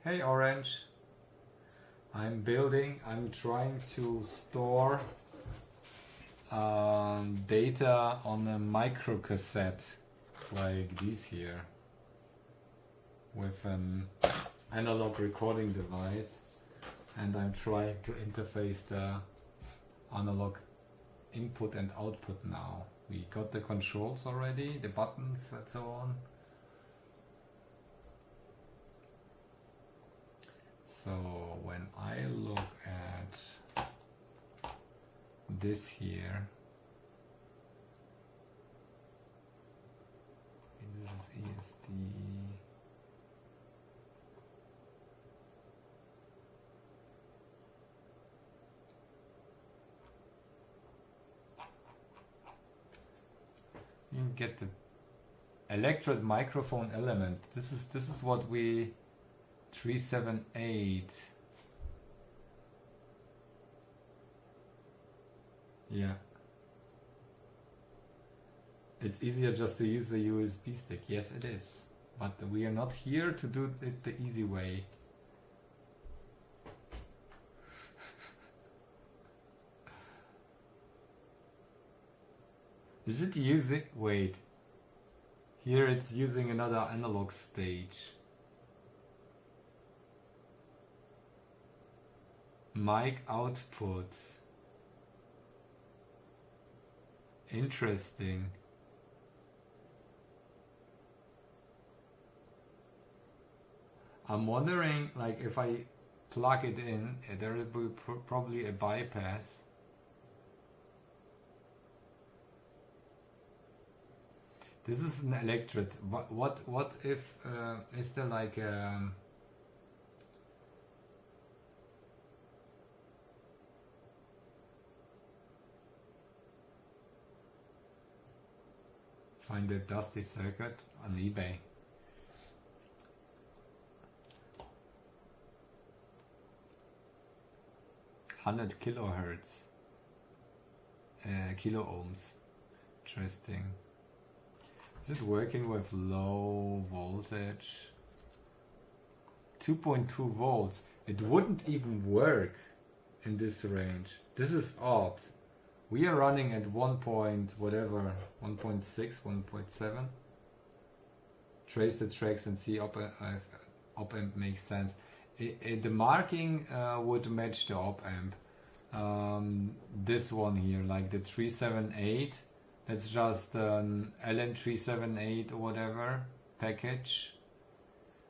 Hey Orange. I'm trying to store data on a microcassette like this here with an analog recording device, and I'm trying to interface the analog input and output now. We got the controls already, the buttons and so on. So when I look at this here, this is ESD. You get the electrode microphone element. This is what we 378. Yeah. It's easier just to use a USB stick. Yes, it is. But we are not here to do it the easy way. Is it using... Wait. Here it's using another analog stage. Mic output. Interesting. I'm wondering, like, if I plug it in, there will be probably a bypass. This is an electrode. What if is there like find a dusty circuit on eBay? $100 kilohertz, kilo ohms. Interesting. Is it working with low voltage? 2.2 volts. It wouldn't even work in this range. This is odd. We are running at 1 point whatever, 1.6, 1.7. Trace the tracks and see op amp makes sense. The marking would match the op amp. This one here, like the 378. That's just an LM378 or whatever package.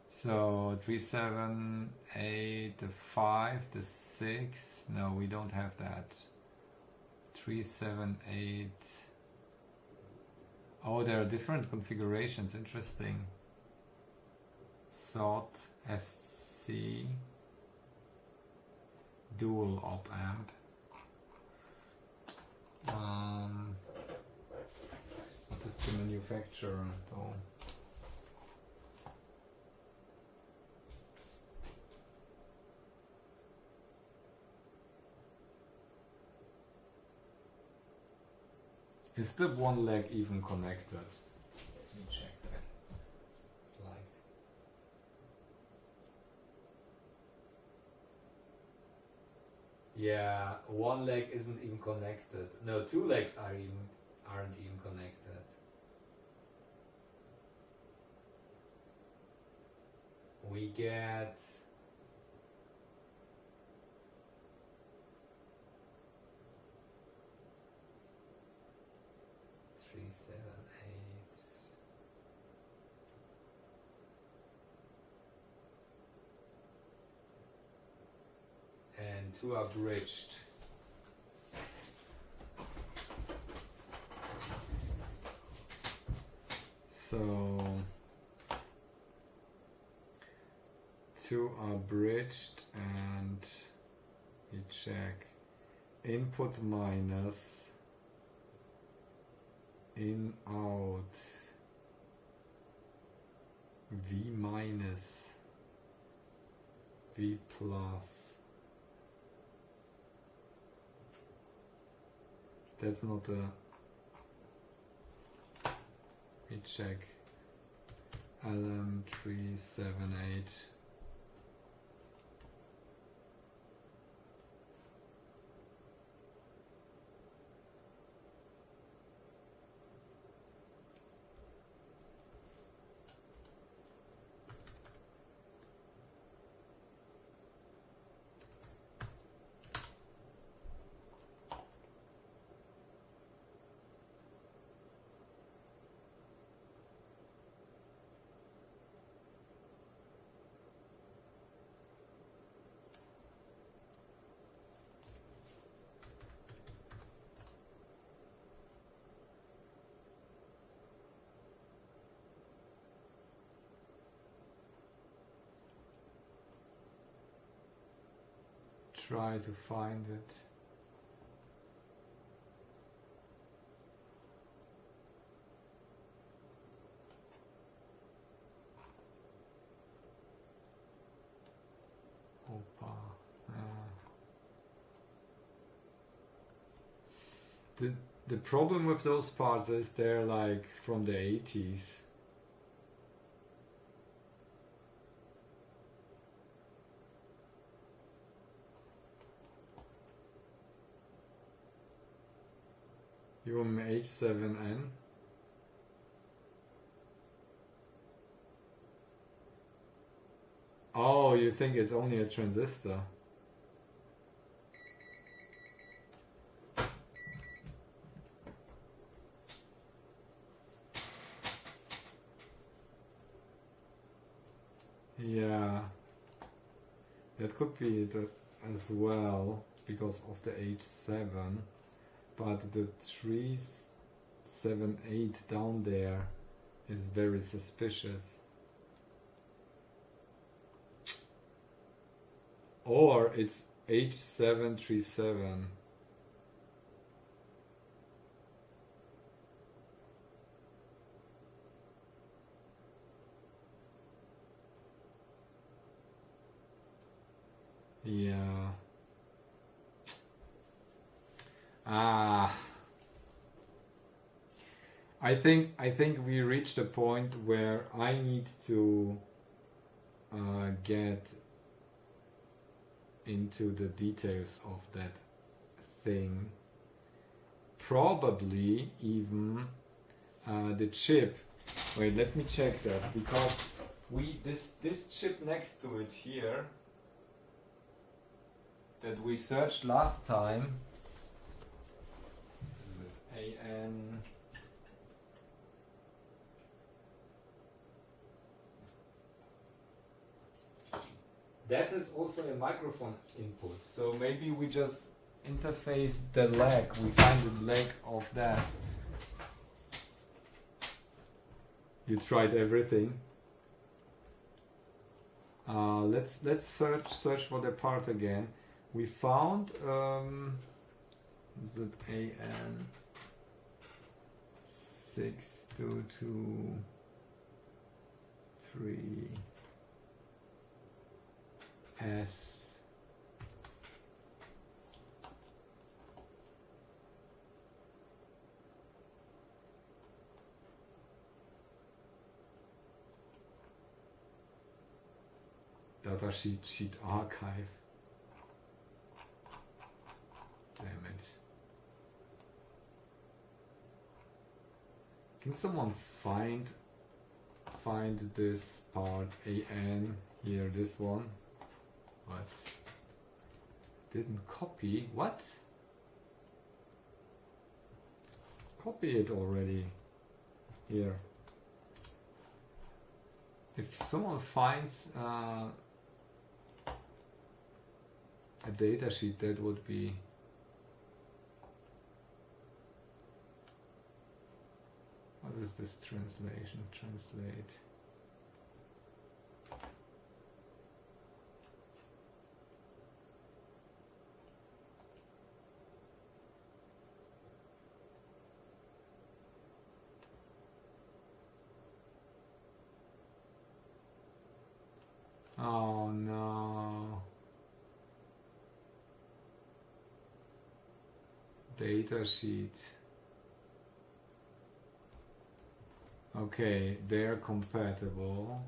So 378, the 5, the 6. No, we don't have that. 378. Oh, there are different configurations. Interesting. SOT, SC, dual op amp. What is the manufacturer though? Is the one leg even connected? Let me check that. It's like... Yeah, one leg isn't even connected. No, two legs aren't even connected. we get three, 7, 8, and 2 are bridged. So 2 are bridged, and we check input minus in out V minus V plus. That's not the. We check LM378. Try to find it. Opa. The problem with those parts is they're like from the 80s. You want H7N? Oh, you think it's only a transistor? Yeah, that could be it as well because of the H7. But the 378 down there is very suspicious. Or it's H737. Yeah. I think we reached a point where I need to get into the details of that thing. Probably even the chip. Wait, let me check that, because this chip next to it here that we searched last time. Is it AN? That is also a microphone input, so maybe we just interface the lag. We find the lag of that. You tried everything. Let's search for the part again. We found ZAN 6223 S. Datasheet archive. Damn it. Can someone find this part AN Here, this one. What? Didn't copy? What? Copy it already. Here. If someone finds a datasheet, that would be what is this translation? Translate. Oh no. Datasheet. Okay, they're compatible.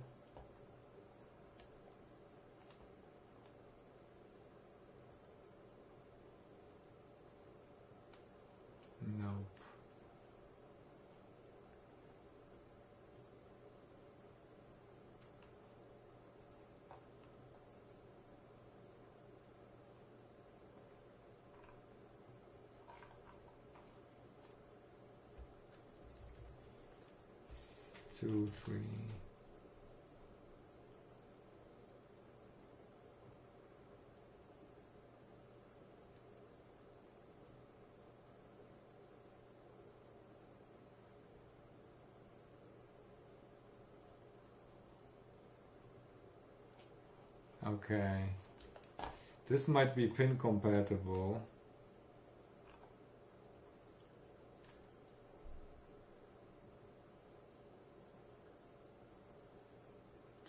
Nope. Two, three. Okay. This might be pin compatible.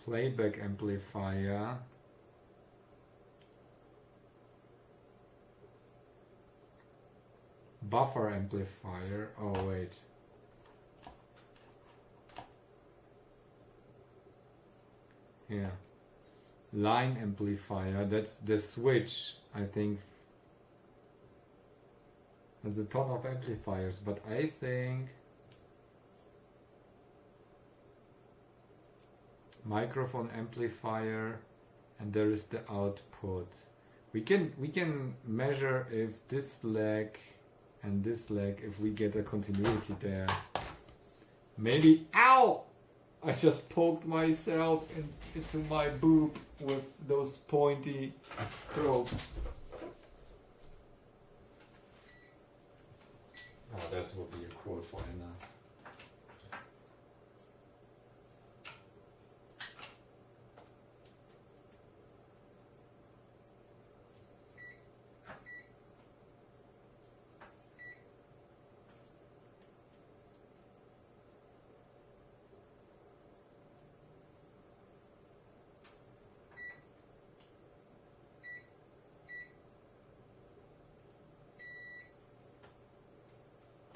Playback amplifier. Buffer amplifier. Oh wait. Yeah. Line amplifier. That's the switch, I think. There's a ton of amplifiers, but I think microphone amplifier, and there is the output. We can measure if this leg and this leg, if we get a continuity there. Maybe, ow! I just poked myself into my boob with those pointy probes. Oh, that would be a quote for Anna.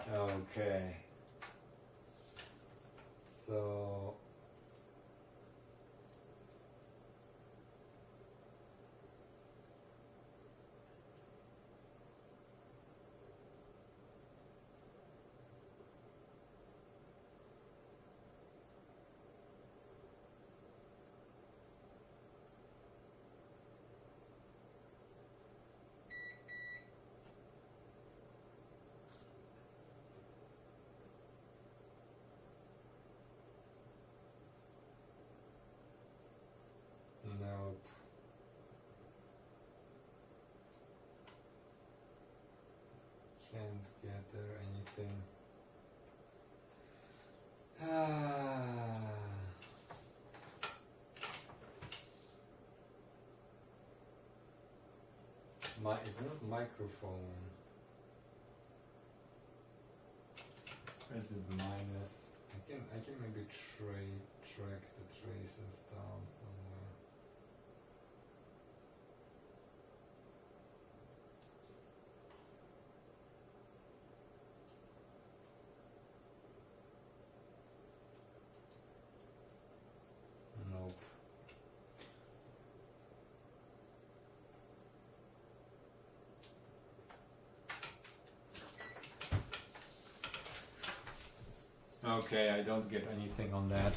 Okay. So nope. Can't get there anything. It's not microphone. Where's it minus? I can maybe track the traces down somewhere. Nope. Okay, I don't get anything on that.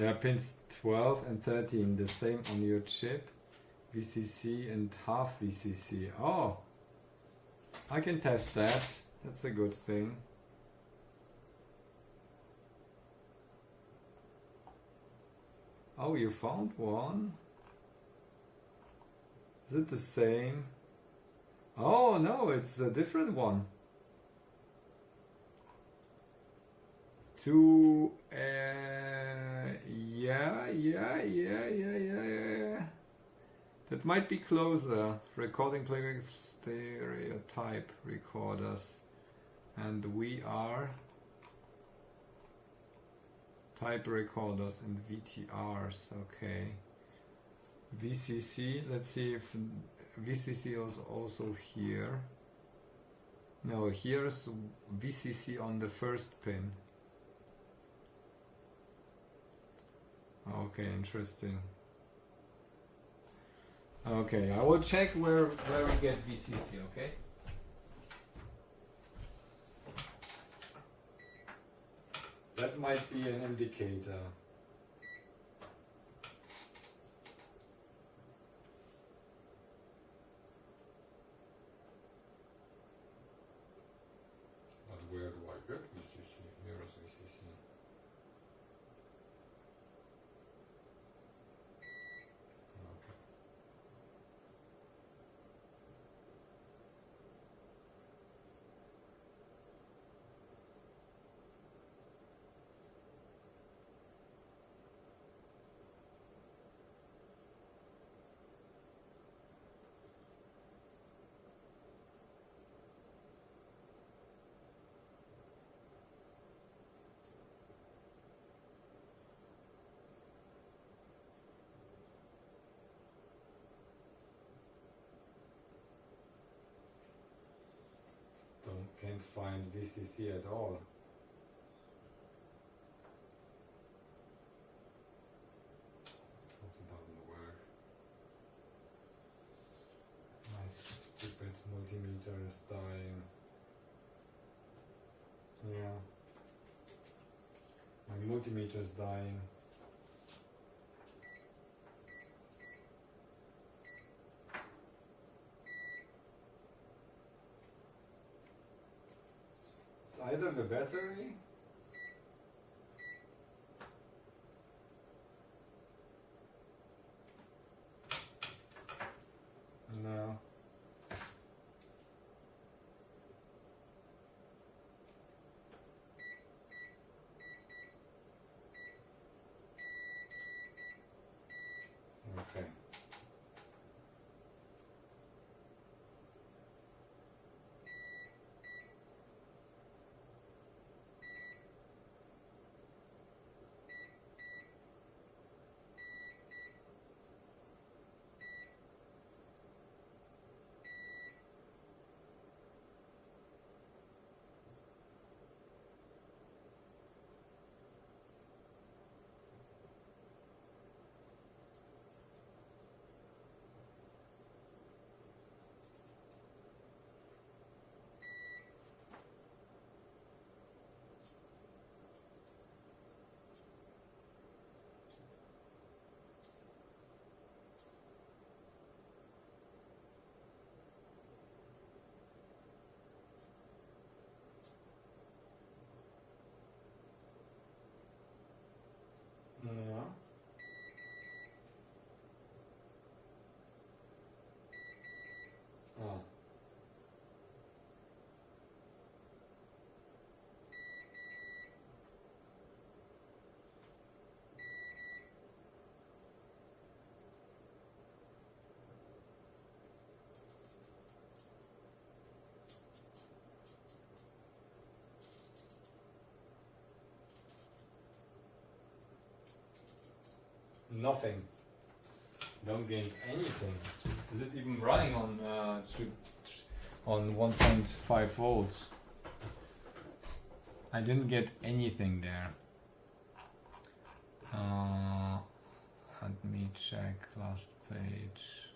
Yeah, pins 12 and 13, the same on your chip. VCC and half VCC. Oh, I can test that. That's a good thing. Oh, you found one? Is it the same? Oh no, it's a different one. Two, yeah. That might be closer. Recording playback stereotype recorders. And we are type recorders and VTRs, okay. VCC, let's see if VCC is also here. No, here's VCC on the first pin. Okay, interesting. Okay, I will check where we get VCC, okay? That might be an indicator. But where do I get VCC? Here is VCC. Okay. Can't find VCC at all. It also doesn't work. My stupid multimeter is dying. Yeah. My multimeter is dying. Either the battery no. Okay. Yeah. Oh. Nothing. Don't gain anything. Is it even running on 1.5 volts? I didn't get anything there. Let me check last page.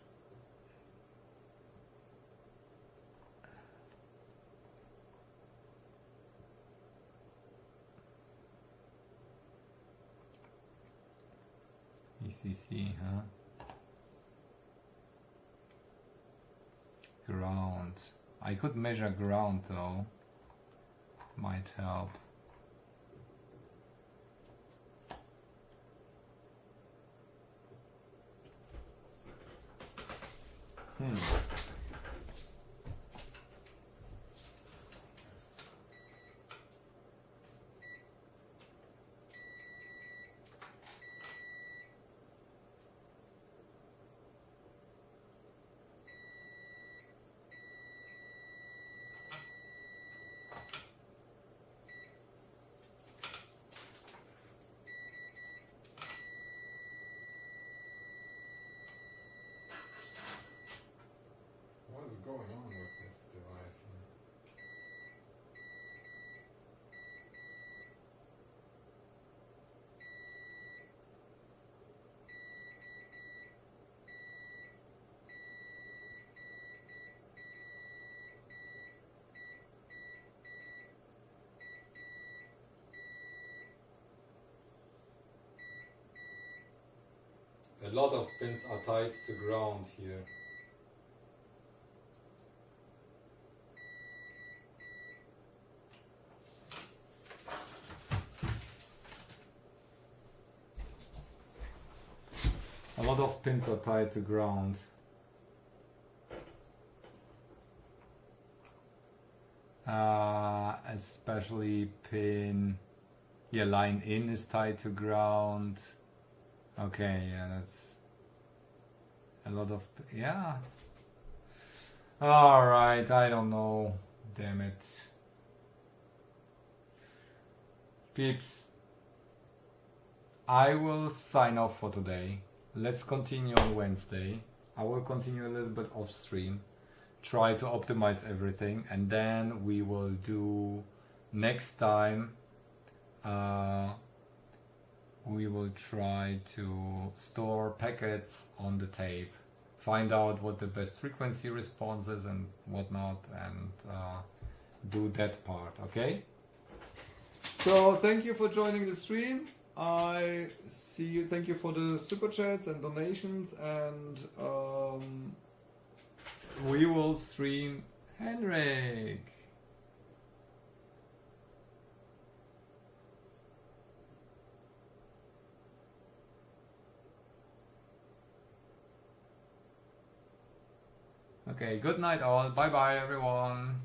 ECC, huh? Ground. I could measure ground though. Might help. What is going on with this device? A lot of pins are tied to ground here. A lot of pins are tied to ground. Especially pin, yeah, line in is tied to ground. Okay, yeah, that's a lot of, yeah. Alright, I don't know. Damn it. Peeps, I will sign off for today. Let's continue on Wednesday. I will continue a little bit off stream. Try to optimize everything, and then we will do next time. We will try to store packets on the tape, find out what the best frequency response is and whatnot, and do that part. Okay. So thank you for joining the stream. I see you. Thank you for the super chats and donations, and we will stream Henrik. Okay, good night all. Bye bye everyone.